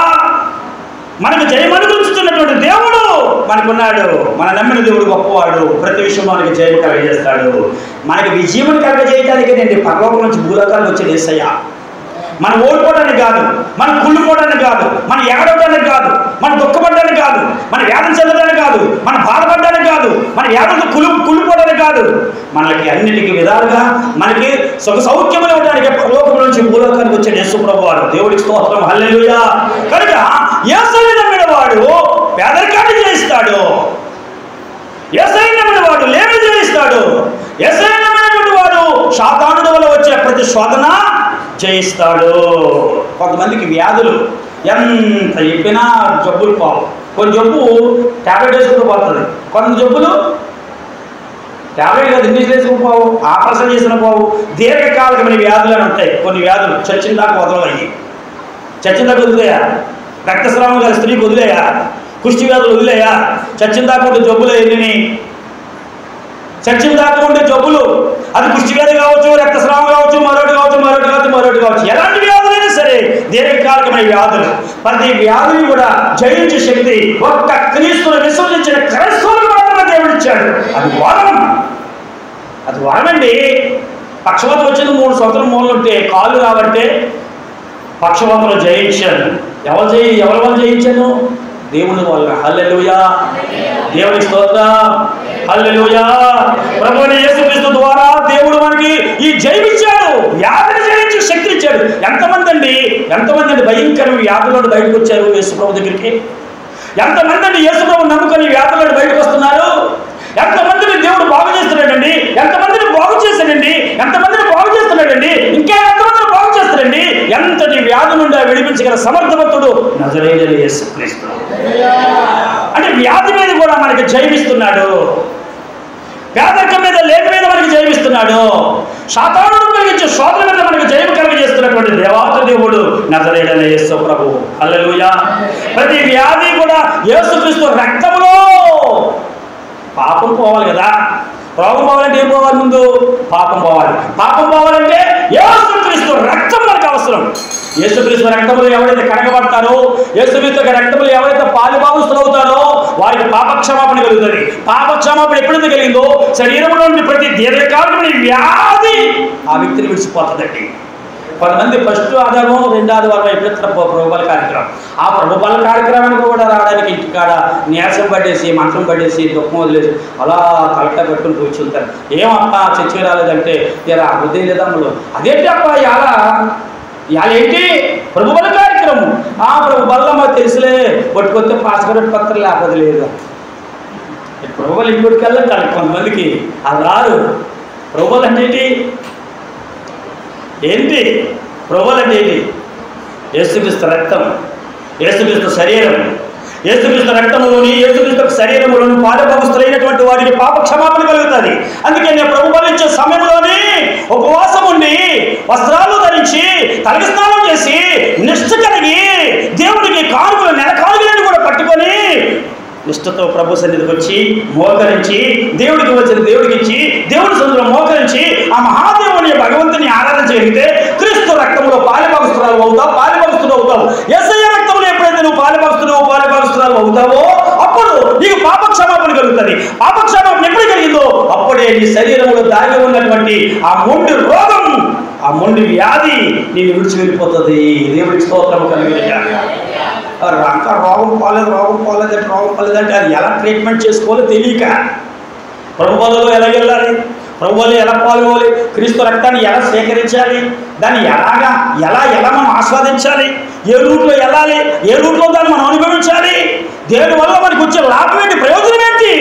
మనకు జయమనుగుతున్నటువంటి దేవుడు మనకున్నాడు. మన నమ్మిన దేవుడు గొప్పవాడు. ప్రతి విషయం మనకి జయం కలగజేస్తాడు. మనకి విజయం కలగజేయటానికి నేను పరలోకం నుంచి భూలోకానికి వచ్చేది యేసయ్య. మనం ఓడిపోవడానికి కాదు, మనం కుళ్ళిపోవడానికి కాదు, మనం ఏడవడానికి కాదు, మనం దుఃఖపడడానికి కాదు, మన వ్యాధి చెందడానికి కాదు, మన బాధపడడానికి కాదు, మన వ్యాధులతో కుళ్ళిపోవడానికి కాదు, మనకి అన్నిటికీ విధాలుగా మనకి సుఖ సౌఖ్యములు ఇవ్వడానికి పరలోకం నుంచి భూలోకానికి వచ్చే యేసు ప్రభువు వారు. దేవుడికి స్తోత్రం. హల్లెలూయా. కనుక యేసుని నమ్మిన వాడు పేదరికాన్ని జయిస్తాడు. యేసుని నమ్మిన వాడు లేమి జయిస్తాడు. యేసుని నమ్మినటువంటి వాడు సాతానుడి వల్ల వచ్చే ప్రతి శోధన జయిస్తాడు. కొంతమందికి వ్యాధులు ఎంత చెప్పినా జబ్బులు పోవు. కొన్ని జబ్బు ట్యాబ్లెట్ వేసుకుంటూ పోతుంది. కొన్ని జబ్బులు ట్యాబ్లెట్ కాదు, ఇంగ్లీష్ వేసుకుని పోవు, ఆపరేషన్ చేసిన పోవు. దీర్ఘకాలికమైన వ్యాధులు అని ఉంటాయి. కొన్ని వ్యాధులు చచ్చిన దాకా వదలవయ్యి. చచ్చిన దాకా వదిలేయా? రక్తస్రావం గారి స్త్రీకి వదిలేయా? కుష్టి వ్యాధులు వదిలేయా? చచ్చిన దాకా ఉండే జబ్బులు ఎన్ని? చచ్చిన దాకా ఉండే జబ్బులు, అది కుష్టి వ్యాధి కావచ్చు, రక్తస్రావం కావచ్చు, మరొకటి కావచ్చు, ఎలాంటి వ్యాధులైనా సరే దీర్ఘకాలికమైన వ్యాధులు. ప్రతి వ్యాధిని కూడా జయించే శక్తి ఒక్క క్రీస్తును విశ్వసించిన క్రైస్తవులకు మాత్రమే దేవుడిచ్చాడు. అది వరమండి. పక్షవాతం వచ్చిన 3 సంవత్సరం మూలలు ఉంటే, కాళ్ళు రావంటే పక్షవాతులు జయించాను. ఎవరి వల్ల జయించాను? దేవుని వల్ల. హల్లెలూయా, దేవునికి స్తోత్రం. హల్లెలూయా. ప్రభువైన యేసుక్రీస్తు ద్వారా దేవుడు మనకి ఈ జయమిచ్చాడు, వ్యాధిని జయించే శక్తి ఇచ్చాడు. ఎంతమంది అండి భయంకర వ్యాధులను బయటకు వచ్చారు యేసు ప్రభు దగ్గరికి? ఎంతమంది అండి యేసు ప్రభు నమ్ముకొని వ్యాధులను బయటకు వస్తున్నారు? ఎంతమందిని దేవుడు బాగు చేస్తున్నాడండి? ఎంతమందిని బాగు చేశాడండి? ఎంతమందిని బాగు చేస్తున్నాడండి? ఇంకా ఎంతమందిని బాగు చేస్తాడండి? ఎంతటి వ్యాధి నుండి విడిపించగల సమర్థవంతుడు నజరేయుడైన యేసుక్రీస్తు. అంటే వ్యాధి మీద కూడా మనకి జయమిస్తున్నాడు. పేదరికం మీద, లేని మీద మనకి జయమిస్తున్నాడు. సాతానుడు కలిగించే శోధన మీద మనకి జయం కలిగజేస్తున్నటువంటి దేవాతి దేవుడు నజరేయుడైన యేసు ప్రభు. హల్లెలూయా. ప్రతి వ్యాధి కూడా యేసుక్రీస్తు రక్తంలో. పాపం పోవాలి కదా. రోగం పోవాలంటే ఏం పోవాలి? ముందు పాపం పోవాలి. పాపం పోవాలంటే యేసుక్రీస్తు రక్తం మనకు అవసరం. యేసుక్రీస్తు రక్తములు ఎవరైతే కడగబడతారో, యేసుక్రీస్తు రక్తములు ఎవరైతే పాలుభాగస్తులు అవుతారో వారికి పాపక్షమాపణ కలుగుతుంది. పాపక్షమాపణ ఎప్పుడైతే కలిగిందో శరీరంలో నుండి ప్రతి దీర్ఘకాలమైన వ్యాధి ఆ వ్యక్తిని విడిచిపోతుందండి. కొంతమంది ఫస్ట్ ఆధారం, రెండో ఆధారం ఎప్పుడైతే ప్రభుబల కార్యక్రమం, ఆ ప్రభుబల కార్యక్రమానికి కూడా రావడానికి ఇంటికాడ నీరసం పట్టేసి, మంచం పట్టేసి, దుఃఖం వదిలేసి అలా తలకాయ పెట్టుకుని కూర్చుంటారు. ఏమప్ప చర్చకి రాలేదంటే ఇలా బుద్ధి లేదమ్ములు. అదేంటి అప్ప ఇవాళ ఏంటి? ప్రభుబల కార్యక్రమం. ఆ ప్రభుబల్ల మాకు తెలుసులే, పట్టుకొస్తే పాస్పోర్ట్ పత్రం లేకపోతే లేదు. ప్రభుబలు ఇంటికి వెళ్ళాలి. కొంతమందికి అది రాదు. ప్రభుబలు అంటే ఏంటి? ప్రభువులు అంటే ఏంటి? యేసుక్రీస్తు రక్తం, యేసుక్రీస్తు శరీరం. యేసుక్రీస్తు రక్తంలోని, యేసుక్రీస్తు శరీరంలోని పాలుభాగస్తులైనటువంటి వారికి పాప క్షమాపణ కలుగుతుంది. అందుకే నేను ప్రభు బలించే సమయంలోని ఉపవాసం ఉండి, వస్త్రాలు ధరించి, తలకి స్నానం చేసి, నిష్ఠ కలిగి, దేవుడికి కానుకలు నెల కానుకలను కూడా పట్టుకొని నిష్ఠతో ప్రభు సన్నిధికి వచ్చి మోకరించి, దేవుడికి వచ్చిన దేవుడికి ఇచ్చి, దేవుడి సన్నిధిలో మోకరించి ఆ మహాదేవుని భగవంతుని ఆరాధించగలిగితే క్రీస్తు రక్తంలో పాలుభాగస్తురాలు అవుతావు. యేసయ్య రక్తంలో ఎప్పుడైతే నువ్వు పాలుభాగస్తురాలు అవుతావో అప్పుడు నీకు పాప క్షమాపణ కలుగుతుంది. పాప క్షమాపణ ఎప్పుడు కలిగిందో అప్పుడే నీ శరీరంలో దాగి ఉన్నటువంటి ఆ మొండి రోగం, ఆ మొండి వ్యాధి నేను విడిచి వెళ్ళిపోతుంది. దేవుడికి స్తోత్రం కలిగిన ఇంకా రోగం పోలేదంటే అది ఎలా ట్రీట్మెంట్ చేసుకోవాలో తెలియక, ప్రభువులలో ఎలా వెళ్ళాలి, ప్రభువులు ఎలా పాల్గొవాలి, క్రీస్తు రక్తాన్ని ఎలా స్వీకరించాలి, దాన్ని ఎలా మనం ఆస్వాదించాలి, ఏ రూట్లో వెళ్ళాలి, ఏ రూట్లో దాన్ని మనం అనుభవించాలి, దేని వల్ల మనకు వచ్చే లాభం ఏంటి, ప్రయోజనం ఏంటి,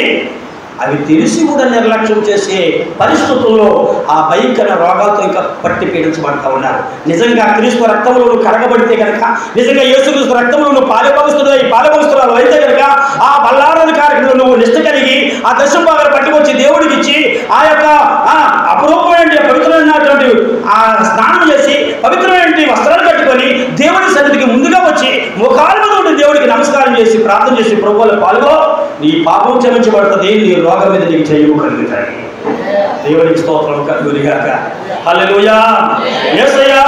అవి తెలిసి కూడా నిర్లక్ష్యం చేసే పరిస్థితుల్లో ఆ భయంకర రోగాలతో ఇంకా పట్టి పీడించబడతా ఉన్నారు. నిజంగా క్రీస్తు రక్తంలో నువ్వు కరగబడితే కనుక, నిజంగా యేసుక్రీస్తు రక్తంలో నువ్వు పాలుభాగస్తురాలు అయితే కనుక, ఆ బల్లారాధన కార్యక్రమంలో నువ్వు నిష్ఠ కలిగి ఆ దశమ భాగాలు పట్టుకొచ్చి దేవుడికి ఇచ్చి ఆ యొక్క అపురూపమైన పవిత్రమైనటువంటి ఆ స్నానం చేసి పవిత్రమైన వస్త్రాలు కట్టుకొని దేవుడి సన్నిధికి ముందుగా వచ్చి ముఖాల మీద ఉండి దేవుడికి నమస్కారం చేసి ప్రార్థన చేసి ప్రభువులో పాల్గొ, నీ పాపం క్షమించబడుతుంది, నీ రోగం మీద నీకు జయము కలుగుతాయి. దేవునికి స్తోత్రం కలుగునిగాక. హల్లెలూయా. యేసయ్యా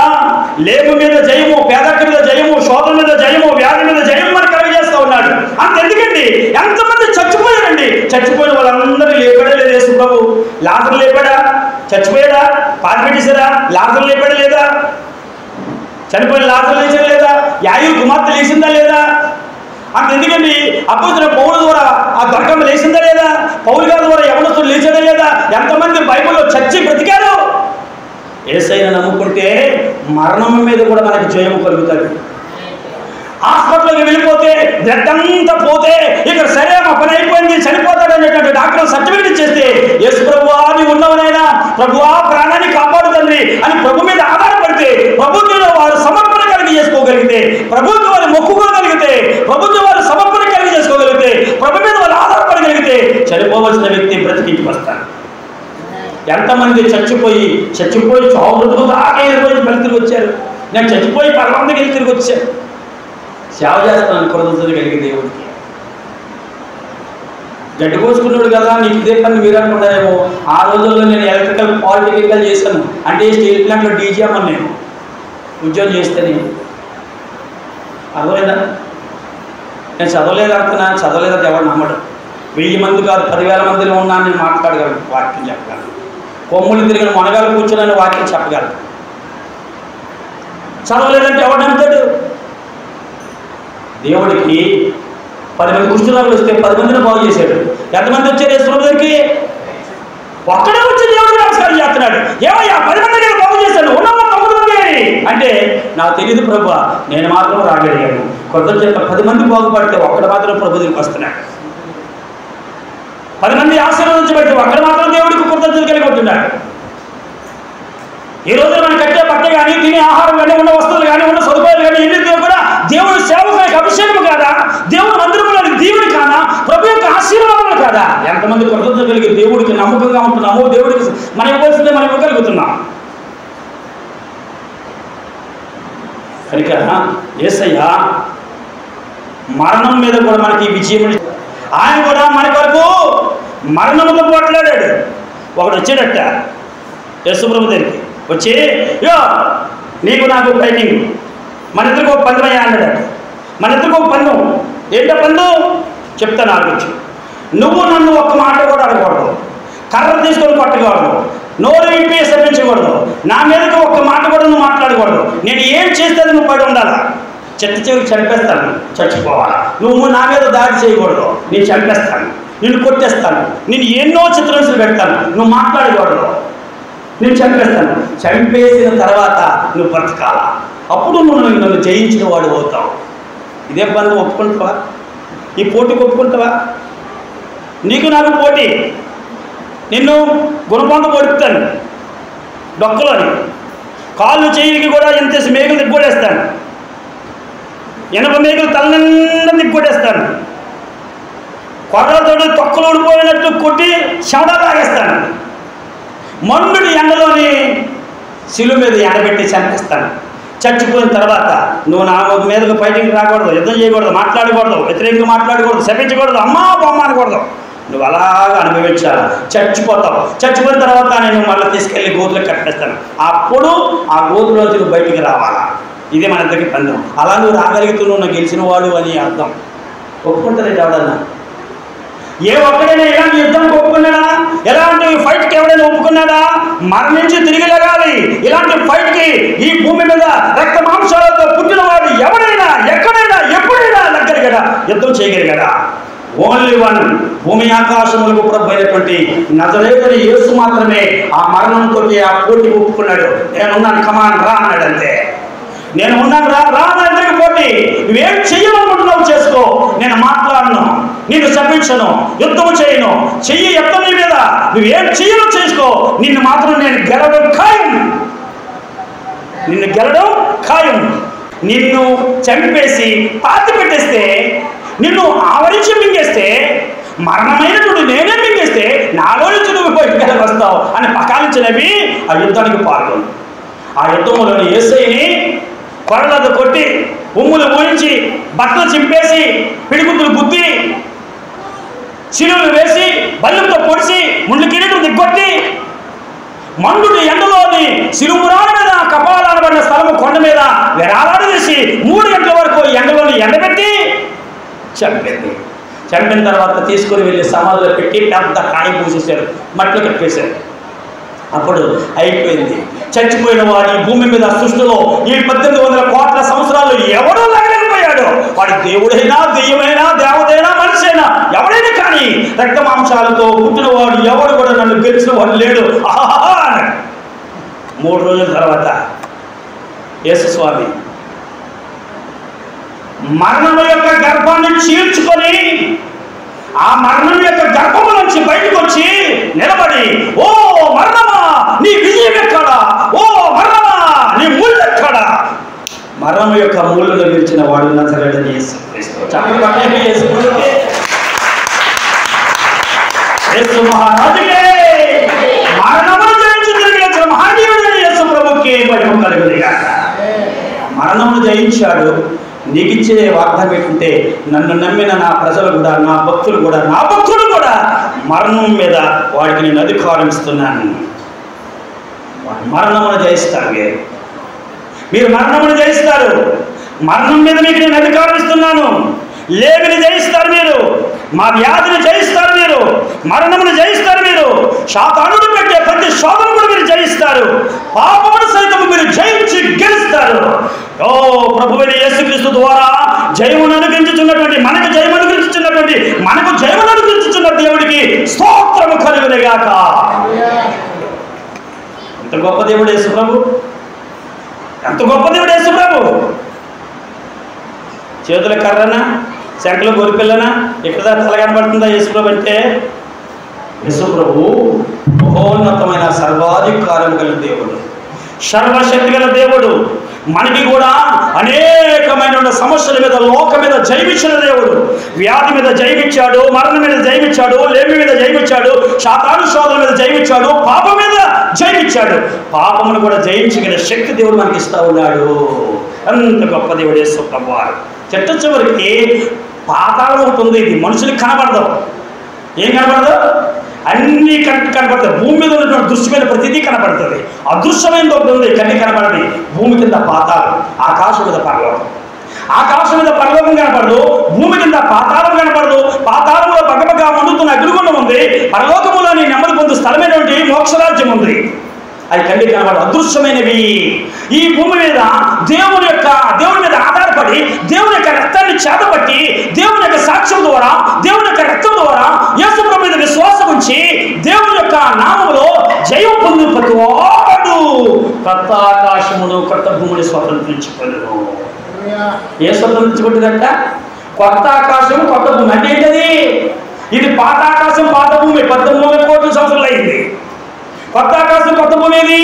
లేము మీద జయము, పేదరికం మీద జయము, శోధన మీద జయము, వ్యాధి మీద జయము మనకు కలిగజేస్తూ ఉన్నాడు. అంతెందుకండి, ఎంతమంది చచ్చిపోయారండి. చచ్చిపోయిన వాళ్ళందరూ లేపాడా లేదా యేసు ప్రభు? లాజరు లేపాడా? చచ్చిపోయాడా? పాతి పెట్టేశారా? లాజరు లేపాడా లేదా? చనిపోయిన లాజరు లేచాడా లేదా? యాయీరు కుమార్తె లేచిందా లేదా? అంతెందుకండి, అపోస్తలుడైన పౌలు ద్వారా ఆ దుర్గమ్మ లేచిందా లేదా? పౌలు గారి ద్వారా యవనస్తులు లేచాడా లేదా? ఎంతమంది బైబిల్లో చచ్చి బ్రతికారు. యేసయ్యను నమ్ముకుంటే మరణం మీద కూడా మనకి జయం కలుగుతుంది. హాస్పిటల్కి వెళ్ళిపోతే బ్లడ్ అంతా పోతే ఇక్కడ సరే మా పని అయిపోయింది చనిపోతాడు అనేటువంటి డాక్టర్ సర్టిఫికేట్ ఇచ్చేస్తే యేసు ప్రభువా నీవు ఉన్నవనైనా, ప్రభువా ప్రాణాన్ని కాపాడుతండి అని ప్రభు మీద ఆధారపడితే, ప్రభుత్వంలో వారు సమర్పణ కలిగి చేసుకోగలిగితే, ప్రభుత్వం వారు మొక్కుకోగలిగితే, ప్రభుత్వం వారు సమర్పణ కలిగి చేసుకోగలిగితే, ప్రభు మీద వాళ్ళు ఆధారపడగలిగితే చనిపోవలసిన వ్యక్తి బ్రతికించి వస్తారు. ఎంతమంది చచ్చిపోయి చావు బ్రతుకు దాకా వెళ్ళిపోయి తిరిగి వచ్చారు. నేను చచ్చిపోయి పరమందకి వెళ్ళి తిరిగి వచ్చాను. సేవ చేస్తాను కృతజ్ఞత కలిగి దేవుడికి. గడ్డి కోసుకున్నాడు కదా, నీకు ఇదే పని మీరు అనుకున్నారేమో. ఆ రోజుల్లో నేను ఎలక్ట్రికల్ పాలిటెక్నికల్ చేశాను, అంటే స్టీల్ ప్లాంట్లో డీజీఎం అని నేను ఉద్యోగం చేస్తేనే. అర్థమైందా? నేను చదవలేదంటే ఎవరు నమ్మడు. 1000 మంది కాదు 10,000 మందిలో ఉన్నాను నేను మాట్లాడగలను, వాక్యం చెప్పగలను. కొమ్ములు తిరిగిన మొనగాలు కూర్చున్నాను వాక్యం చెప్పగలను. చదవలేదంటే ఎవడు నమ్ముతాడు? దేవుడికి 10 మంది కుష్ఠరోగులు వస్తే 10 మందిని బాగు చేశాడు. ఎంతమంది వచ్చారు యేసు ప్రభు దగ్గరికి? ఒక్కడే వచ్చి దేవుడికి నమస్కారం చేస్తున్నాడు. ఏమయ్యా 10 మందిని బాగు చేశాను, ఉన్నవా 9 మంది అంటే నాకు తెలియదు ప్రభు, నేను మాత్రం రాగలిగాను. కృతజ్ఞత 10 మంది బాగుపడితే ఒక్కడు మాత్రం ప్రభు దగ్గరికి వస్తున్నాడు. 10 మంది ఆశీర్వదించబడితే ఒక్కడు మాత్రం దేవుడికి కృతజ్ఞత కలిగి ఉంటున్నాడు. ఈ రోజు మనం కట్టే బట్ట కానీ, తినే ఆహారం కానీ, ఉన్న వస్తువులు కానీ, ఉన్న సదుపాయాలు కానీ ఎన్ని కూడా దేవుడి సేవకు అభిషేకం కాదా? దేవుడి మందిరంలోని దీవుని కాదా? ప్రభు యొక్క ఆశీర్వాదాలు కాదా? ఎంతమంది కృతజ్ఞత కలిగి దేవుడికి నమ్మకంగా ఉంటున్నామో, దేవుడికి మనం ఇవ్వాల్సిందే మనం ఇవ్వగలుగుతున్నాం. కనుక యేసయ్య మరణం మీద కూడా మనకి విజయం, ఆయన కూడా మన కొరకు మరణంతో పోట్లాడాడు. ఒకడు వచ్చాడట యేసు ప్రభు దగ్గరికి వచ్చి, యో నీకు నాకు ఫైటింగ్, మన ఇద్దరికి ఒక పందెం అయ్యా అన్నాడట. మన ఇద్దరికి ఒక పందెం. ఏంటో పందెం చెప్తాను ఆలోచించు. నువ్వు నన్ను ఒక్క మాట కూడా అడగకూడదు, కర్ర తీసుకొని కొట్టకూడదు, నోరు విప్పి శపించకూడదు, నా మీదకి ఒక్క మాట కూడా నువ్వు మాట్లాడకూడదు. నేను ఏం చేస్తే నువ్వు పడి ఉండాలా, చెత్త చివరికి చంపేస్తాను, చచ్చిపోవాలా. నువ్వు నా మీద దాడి చేయకూడదు, నేను చంపేస్తాను, నిన్ను కొట్టేస్తాను, నేను ఎన్నో చిత్రహింసలు పెడతాను, నువ్వు మాట్లాడకూడదు, నేను చంపేస్తాను. చంపేసిన తర్వాత నువ్వు బ్రతకాలా, అప్పుడు నువ్వు నన్ను జయించిన వాడు అవుతావు. ఇదే బంధం ఒప్పుకుంటావా? ఈ పోటీకి ఒప్పుకుంటావా? నీకు నాకు పోటీ. నిన్ను గుణపంత పొడుపుతాను డొక్కలోని, కాళ్ళు చేయికి కూడా ఎంత మేకలు దిగ్గొడేస్తాను, ఎనభ మేకలు తలనిండా దిగ్గొడేస్తాను, కొర్రలతోటి తొక్కలు ఊడిపోయినట్టు కొట్టి చెమట తాగేస్తాను, మండుడి ఎండలోని శిలువ మీద ఎండబెట్టి చంపేస్తాను. చచ్చిపోయిన తర్వాత నువ్వు నా మీదకు ఫైటింగ్ రాకూడదు, యుద్ధం చేయకూడదు, మాట్లాడకూడదు, వ్యతిరేకంగా మాట్లాడకూడదు, శపించకూడదు, అమ్మా బొమ్మ అనకూడదు. నువ్వు అలాగా అనుభవించాలి. చచ్చిపోతావు. చచ్చిపోయిన తర్వాత నేను మళ్ళీ తీసుకెళ్ళి గోతులకు కట్టేస్తాను. అప్పుడు ఆ గోతులోంచి నువ్వు బయటికి రావాలా. ఇదే మన దగ్గర పందెం. అలా నువ్వు రాగలుగుతూ నువ్వు గెలిచిన వాడు అని అర్థం. ఒప్పుకుంటారండి ఎవడన్నా? ఏ ఒక్కడైనా ఎలాంటి యుద్ధం ఒప్పుకున్నాడా? ఎలాంటి ఫైట్కి ఎవడైనా ఒప్పుకున్నాడా? మరణించి తిరిగి లగాలి. ఇలాంటి ఫైట్కి ఈ భూమి మీద రక్త మాంసాలతో పుట్టినవాడు ఎవడైనా ఎక్కడైనా ఎప్పుడైనా లగ్గలిగాడా, యుద్ధం చేయగలిగాడా? ఓన్లీ వన్, భూమి ఆకాశములకు ప్రభు అయినటువంటి నజరేయుడైన యేసు మాత్రమే ఆ మరణంతో ఆ పోటీ ఒప్పుకున్నాడు. నేనున్నాను, కమాన్ రా అన్నాడు. అంతే, నేను ఉన్నాను, రా రా నా పోటీ. నువ్వేం చెయ్యాలనుకుంటున్నావు చేసుకో, నేను మాట్లాడను, నిన్ను శపించను, యుద్ధం చేయను, చెయ్యి ఎత్త నీ మీద, నువ్వేం చెయ్యను చేసుకో, నిన్ను మాత్రం నేను గెలవడం ఖాయం, నిన్ను గెలవడం ఖాయం. నిన్ను చంపేసి పాతి పెట్టేస్తే, నిన్ను ఆవరించి మింగేస్తే, మరణమైనటువంటి నేనే మింగేస్తే నాలో నుంచి నువ్వు బయటికి వస్తావు అని పకాలించినవి ఆ యుద్ధానికి పాల్గొను. ఆ యుద్ధంలోని యేసయ్యని కొరలతో కొట్టి, ఉమ్ములు ఊరించి, బట్టలు చింపేసి, పిడిగుద్దులు గుద్ది, శిలువలు వేసి, బల్లెంతో పొడిచి, ముందు కిరీటం దిగ్గొట్టి, మండుడి ఎండలోని శిలువురాల మీద కపాలాడబడిన స్థలము కొండ మీద వేలాడ చేసి 3 గంటల వరకు ఎండలోని ఎండబెట్టి చంపింది. చంపిన తర్వాత తీసుకుని వెళ్ళి సమాధిలో పెట్టి పెద్ద కాయ పూసేశారు, మట్టిలో కట్టేశారు. అప్పుడు అయిపోయింది. చచ్చిపోయిన వాడు ఈ భూమి మీద సృష్టిలో ఈ 1800 కోట్ల సంవత్సరాలు ఎవడో లగలేకపోయాడు. వాడి దేవుడైనా, దెయ్యమైనా, దేవతైనా, మనిషి అయినా ఎవడైనా కానీ రక్త మాంసాలతో పుట్టినవాడు ఎవడు కూడా నన్ను గెలిచిన వాడు లేడు ఆహా అన్నాడు. 3 రోజుల తర్వాత యేసుస్వామి మరణం యొక్క గర్భాన్ని చీల్చుకొని ఆ మరణం యొక్క గర్భము నుంచి బయటకు వచ్చి నిలబడి, ఓ మరణమా నీ విజయం ఎక్కడా, ఓ మరణమా నీ ముళ్ళు ఎక్కడా, మరణం యొక్క ముళ్ళను విరిచిన వాడు నజరేయుడైన యేసుక్రీస్తు. చెప్పండి, యేసు మహారాజుకే, మరణమును జయించి తిరిగి వచ్చిన మహాదేవుడైన యేసు ప్రభువుకే మహిమ కలుగునుగాక. మరణమును జయించాడు. నీకిచ్చే వాగ్దానం ఏంటంటే, నన్ను నమ్మిన నా ప్రజలు కూడా, నా భక్తులు కూడా మరణం మీద వాడికి నేను అధికారం ఇస్తున్నాను. మరణమును జయిస్తారు. మీరు మరణమును జయిస్తారు. మరణం మీద మీకు నేను అధికారం ఇస్తున్నాను. లేమిని జయిస్తారు మీరు, మా వ్యాధిని జయిస్తారు మీరు, మరణమును జయిస్తారు మీరు, శాతానుడు పెట్టే ప్రతి శోధన కూడా మీరు జయిస్తారు, పాపమును సైతం మీరు జయించి గెలుస్తారు. చేశారు. ఓ ప్రభువైన యేసుక్రీస్తు ద్వారా జయమును అనుగ్రహించుచున్నటువంటి మనకు జయమును అనుగ్రహించుచున్న దేవుడికి స్తోత్రము కలుగునుగాక. ఎంత గొప్ప దేవుడు యేసు ప్రభు, ఎంత గొప్ప దేవుడు యేసు ప్రభు. చేతుల కర్రనా, శంకలో గొరిపిల్లనా, ఇక్కడ తల కనబడుతుందా యేసు ప్రభు అంటే? యేసు ప్రభు మహోన్నతమైన సర్వాధికారం గల దేవుడు, సర్వశక్తి గల దేవుడు. మనకి కూడా అనేకమైన సమస్యల మీద, లోకం మీద జయమిచ్చిన దేవుడు. వ్యాధి మీద జయమిచ్చాడు, మరణం మీద జయమిచ్చాడు, లేమి మీద జయమిచ్చాడు, శాతాను శోధన మీద జయమిచ్చాడు, పాపం మీద జయమిచ్చాడు. పాపమును కూడా జయించగల శక్తి దేవుడు మనకి ఇస్తా ఉన్నాడు. అంత గొప్ప దేవుడు యేసు ప్రభువారు. చెట్ట చివరికి పాతాళం ఉంటుంది. ఇది మనుషులకు కనబడదు. ఏం కనబడదు? అన్నీ కనపడతాయి. భూమి మీద ఉన్నటువంటి దృశ్యమైన ప్రతిదీ కనపడుతుంది. అదృశ్యమైనది ఒకటి ఉంది, కన్నీ కనపడది. భూమి కింద పాతాళం, ఆకాశం మీద పరలోకం. ఆకాశం మీద పరలోకం కనపడదు, భూమి కింద పాతాళం కనపడదు. పాతాళంలో పక్కపక్క మండుతున్న అగ్నిగుండం ఉంది. పరలోకములోని నెమ్మది పొందు స్థలమైనటువంటి మోక్షరాజ్యం ఉంది. అది కంటికి కనబడదు, అదృశ్యమైనవి. ఈ భూమి మీద దేవుని మీద ఆధారపడి, దేవుని యొక్క రక్తాన్ని చేతపట్టి, దేవుని యొక్క సాక్ష్యం ద్వారా, దేవుని యొక్క రక్తం ద్వారా యేసు ప్రభు మీద విశ్వాసం ఉంచి దేవుని యొక్క నామములో జయం పొందిన ప్రతి వాడు కొత్త ఆకాశమును కొత్త భూమిని స్వతంత్రించుకోలేను. ఏ స్వతంత్రించుకుంటుందంట? కొత్త ఆకాశం కొత్త భూమి అంటే ఏంటది? ఇది పాత ఆకాశం పాత భూమి 19 కోట్ల సంవత్సరాలు అయింది. కొత్త ఆకాశం కొత్త భూమి ఏది?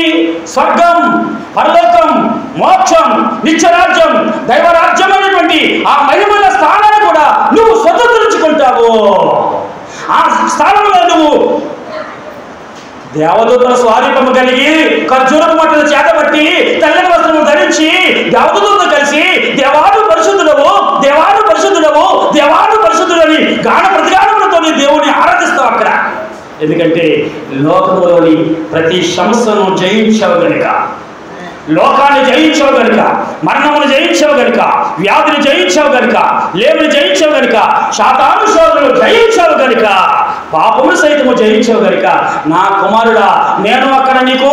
స్వర్గం, పరలోకం, మోక్షం, నిత్యరాజ్యం, దైవరాజ్యం అనేటువంటి ఆ మహిమల స్థానాన్ని కూడా నువ్వు స్వతంత్రించుకుంటావు. ఆ స్థానంలో నువ్వు దేవదూతల స్వారూపము కలిగి, ఖర్జూరపు మట్టలు చేతబట్టి, తెల్లని వస్త్రము ధరించి, దేవదూతలతో కలిసి దేవాడు పరిశుద్ధుడవు, దేవాడు పరిశుద్ధుడవు, దేవాడు పరిశుద్ధుడని గాన ప్రతిగానములతో దేవుని ఆరాధిస్తావు అక్కడ. ఎందుకంటే లోకంలోని ప్రతి సమస్యను జయించావు గనుక, లోకాన్ని జయించావు గనుక, మరణమును జయించావు గనుక, వ్యాధిని జయించావు గనుక, లేమిని జయించావు గనుక, శాతాను శోధనలు జయించావు గనుక, పాపమును సైతము జయించావు గనుక, నా కుమారుడా నేను అక్కడ నీకు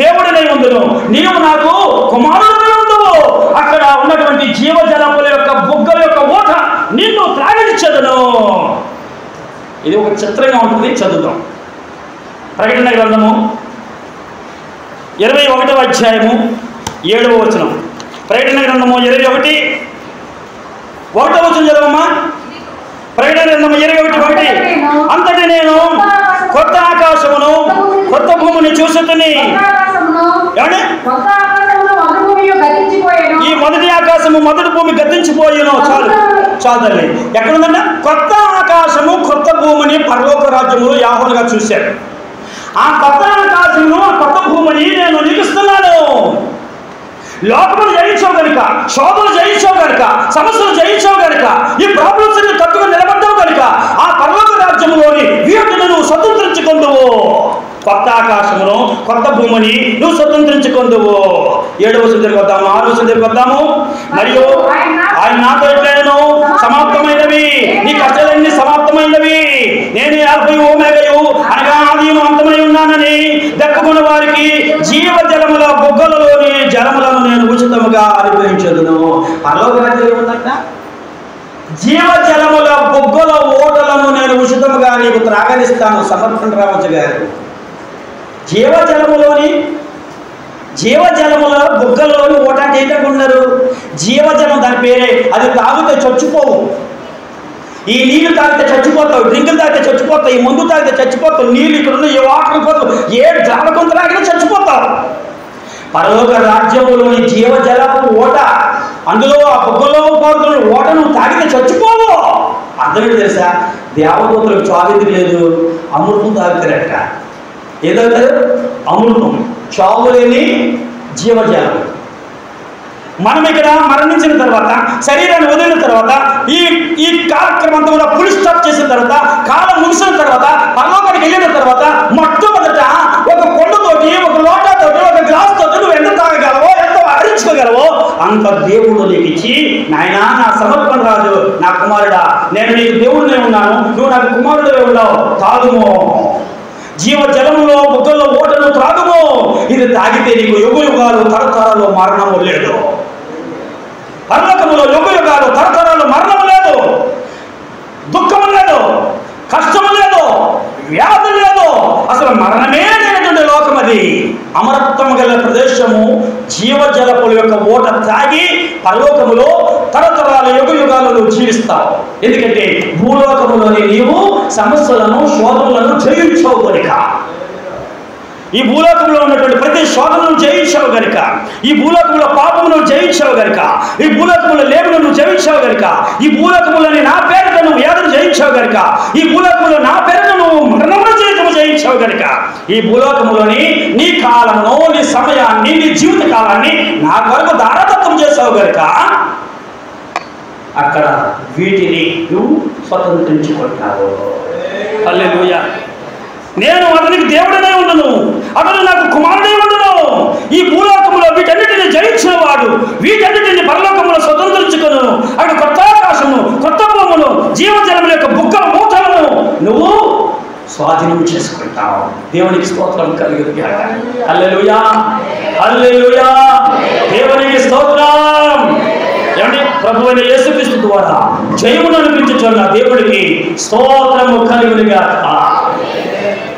దేవుడినై ఉందును, నీవు నాకు కుమారుడినై ఉందువు. అక్కడ ఉన్నటువంటి జీవజలముల యొక్క బుగ్గల యొక్క ఊట నిన్ను త్రాగనిచ్చెదను. ఇది ఒక చిత్రంగా ఉంటుంది, చదువుతాం. ప్రకటన గ్రంథము 21వ అధ్యాయము 7వ వచనం. ప్రకటన గ్రంథము 21వ వచనం చదవమ్మా. ప్రకటన గ్రంథము 21:1 అంతటి నేను కొత్త ఆకాశమును కొత్త భూమిని చూసుకుని, ఈ మొదటి ఆకాశము మొదటి భూమి గతించిపోయాను. చాలు తల్లి. ఎక్కడుందంటే కొత్త ఆకాశము కొత్త భూమిని పరలోక రాజ్యములు యాహోనుగా చూశారు. ఆ కొత్త ఆకాశము కొత్త భూమిని నేను నిలుస్తున్నాను. లోకములు జయించావు కనుక, శోధనలు జయించావు కనుక, సమస్యలు జయించావు కనుక, ఈ ప్రాబ్లమ్స్ ని తట్టుకుని నిలబడ్డావు కనుక ఆ పరలోక రాజ్యములోని వీటిని నువ్వు స్వతంత్రించుకుందువు. కొత్త ఆకాశమును కొత్త భూమిని నువ్వు స్వతంత్రించుకుందువు. 7వ వచనం దగ్గరికి వద్దాము, 6వ వచనం దగ్గరికి వద్దాము. మరియు ఆయన నాతో ఎట్లైనను సమాప్తమైనవి, నీ కష్టాలన్నీ సమాప్తమైనవి, నేను ఆల్ఫా ఓమెగాయు అనగా ఆదియు అంతమై ఉన్నానని దక్కుకున్న వారికి జీవ జలముల బొగ్గలలోని జలములను నేను ఉచితముగా అనుగ్రహించదును. పరలోక రాజ్యం ఏముందంట? జీవ జలముల బొగ్గల ఓటలను నేను ఉచితముగా నీకు త్రాగనిస్తాను. సమర్పణ రావచ్చు గారు. జీవజలముల బుగ్గలలోని ఓట అంటే ఏంటనుకుంటున్నారు? జీవజలం దాని పేరే. అది తాగితే చచ్చిపోవు. ఈ నీళ్లు తాగితే చచ్చిపోతావు, డ్రింకులు తాగితే చచ్చిపోతావు, ఈ మందు తాగితే చచ్చిపోతావు, నీళ్ళు ఇక్కడ ఉన్న ఏ వాటర్ పోతావు, ఏ జాలకొంత తాగినా చచ్చిపోతావు. పరలోక రాజ్యములోని జీవజలపు ఓట, అందులో ఆ బుగ్గలో పోతున్న ఓటను తాగితే చచ్చిపోవు. అర్థమేంటి తెలుసా? దేవదూతలకు చావిది లేదు, అమృతం తాగుతారట. ఏదవుతారు? అమృతం, చావులేని జీవజలం. మనం ఇక్కడ మరణించిన తర్వాత, శరీరాన్ని వదిలిన తర్వాత, ఈ కార్యక్రమం అంతా కూడా ఫుల్ స్టాప్ చేసిన తర్వాత, కాలం ముగిసిన తర్వాత, పరలోకానికి వెళ్ళిన తర్వాత మొట్టమొదట ఒక కొండతోటి, ఒక లోటాతోటి, ఒక గ్లాస్ తోటి నువ్వు ఎంత తాగగలవో, ఎంత హరించుకోగలవో అంత దేవుడు నీకు ఇచ్చి, నాయనా నా సమర్పణ రాజు, నా కుమారుడా నేను నీకు దేవుడినే ఉన్నాను, నువ్వు నాకు కుమారుడే ఉన్నావు, తాగుమో. జీవజలంలో బుగ్గల్లో ఓటను త్రాగుము, ఇది తాగితే నీకు యుగ యుగాలు తరతరాలు మరణము లేదు. పరలోకములో యుగ యుగాలు తరతరాలు మరణము లేదు, దుఃఖము లేదు, కష్టము లేదు, వ్యాధి లేదు, అసలు మరణమే లేనటువంటి లోకం అది. అమరత్వము గల ప్రదేశము. జీవజలపుల యొక్క ఓట తాగి పరలోకములో తరతరాల యుగ యుగాలను జీవిస్తావు. ఎందుకంటే భూలోకములోని నీవు సమస్యలను శోధనలను జయించవు కనుక, ఈ భూలోకంలో ఉన్నటువంటి ప్రతి శోధనను జయించావు గనుక, ఈ భూలోకంలో పాపమును జయించావు గనుక, ఈ భూలోకంలో లేబులను జయించావు గనుక, ఈ భూలోకంలోని నా పేరుట నువ్వు వ్యాధులు జయించావు గనుక, ఈ భూలోకంలో నా పేరుట నువ్వు మరణముల జీవితము జయించావు గనుక, ఈ భూలోకంలోని నీ కాలమును, నీ సమయాన్ని, నీ జీవిత కాలాన్ని నా కొరకు దారదత్తం చేసావు గనుక అక్కడ వీటిని నువ్వు స్వతంత్రించుకుంటావు. హల్లెలూయా. నేను అతనికి దేవుడనే ఉండను, అతను నాకు కుమారుడే ఉండను. ఈ భూలోకములో వీటన్నిటిని జయించిన వాడు వీటన్నిటిని పరలోకములో స్వతంత్రించుకొను. అక్కడ కొత్త ఆకాశము, కొత్త భూములు, జీవజలముల యొక్క బుగ్గల మూతలను నువ్వు స్వాధీనం చేసుకుంటావు. దేవునికి స్తోత్రం కలుగును గాక. హల్లెలూయా, హల్లెలూయా. దేవునికి స్తోత్రం. ఏమండి, ప్రభువైన యేసుక్రీస్తు ద్వారా జయమును అనిపించుచున్న దేవుడికి స్తోత్రము కలుగును గాక.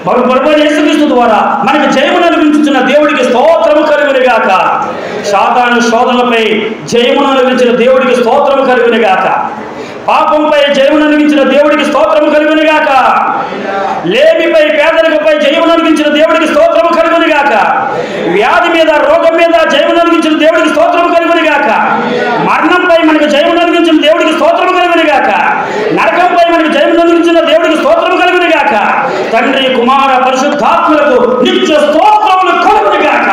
ప్రభువైన యేసుక్రీస్తు ద్వారా మనకి జయమును అనిపించుచున్న దేవుడికి స్తోత్రము కలుగును గాక. సాతాను శోధనలపై జయమును అనిపించిన దేవుడికి స్తోత్రము కలుగును గాక. పాపంపై జయమును అనిపించిన దేవుడికి స్తోత్రము కలుగును గాక. లేమిపై పేదరికపై జయమును అనిపించిన దేవుడికి స్తోత్రము కలుగును గాక. వ్యాధి మీద, రోగం మీద జయమును అనిపించిన దేవుడికి స్తోత్రము కలుగును గాక. మరణంపై మనకు జయమును అనిపించిన దేవుడికి స్తోత్రము కలుగును గాక. నరకంపై మనకు జయమును అనిపించిన దేవుడికి స్తోత్రము కలుగును గాక. తండ్రి, కుమార, పరిశుద్ధాత్మలకు నిత్య స్తోత్రములు కలుగును గాక.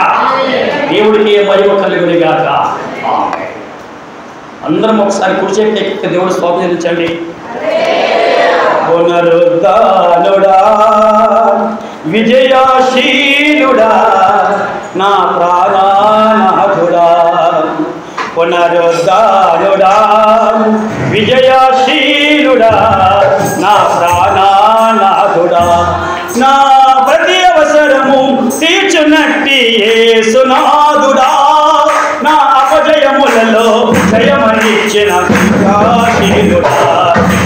దేవుడికి మహిమ కలుగును గాక. అందరం ఒకసారి కుడిచేటి ఎక్కితే దేవుడు స్తోత్రం చెల్లించండి. పునరుద్ధానుడా, విజయశీలుడా, నా ప్రాణనాథుడా. పునరుద్ధానుడా, విజయశీలుడా, నా ప్రాణనాథుడా. నా ప్రతి అవసరము తీర్చునట్టి యేసునాథుడా. నా అపజయములలో జయమనిచ్చిన కరుణాశీలుడా.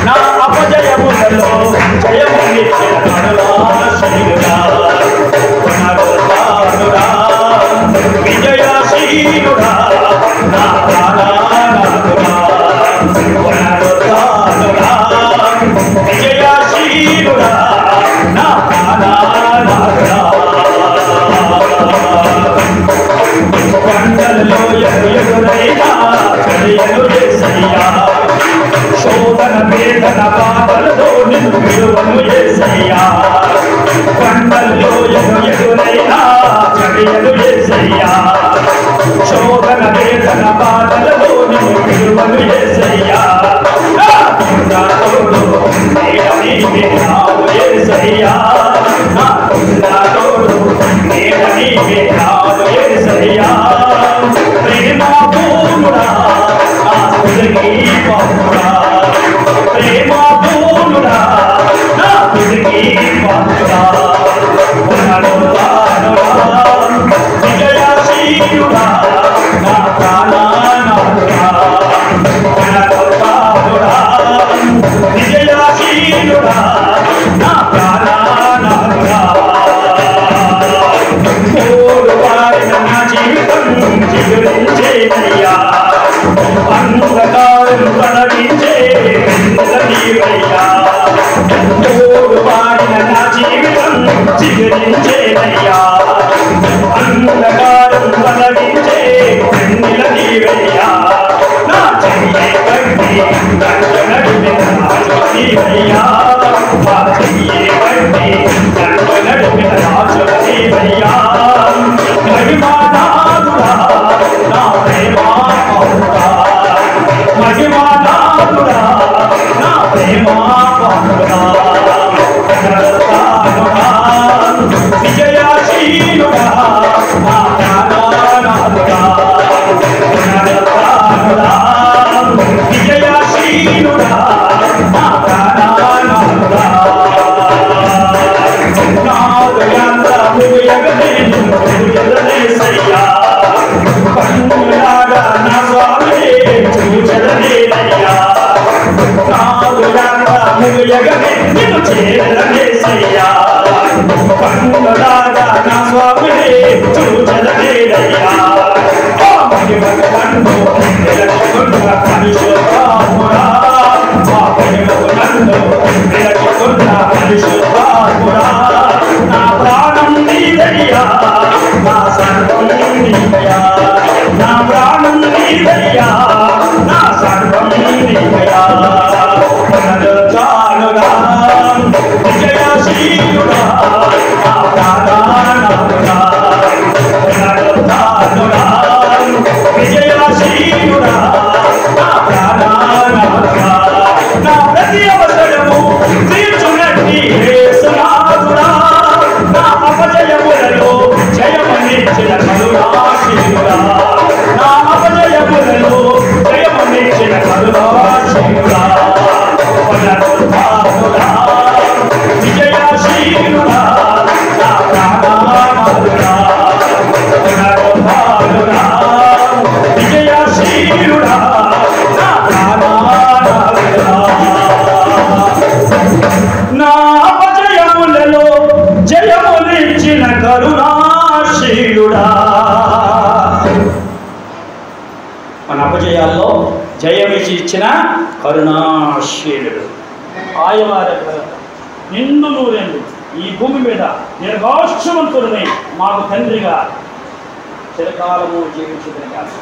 నా అపజయములలో జయమనిచ్చిన కరుణాశీలుడా. పునరుద్ధానుడా, విజయశీలుడా, నా ప్రాణనాథుడా. పునరుద్ధానుడా, విజయశీలుడా, నా ప్రాణనాథుడా. కొండలలో ఎదురైనా చర్యలు యేసయ్యా. శోధన, వేదన, బాధలలో నిన్ను విడువను యేసయ్యా. కొండలలో ఎదురైనా చర్యలు యేసయ్యా. జయమిచ్చి ఇచ్చిన కరుణాశీలుడు. ఆయవారి నిండు నూరేండు ఈ భూమి మీద నిర్ఘాక్షవంతుడిని మాకు తండ్రిగా చిరకాలము జీవించుకుని కాదు.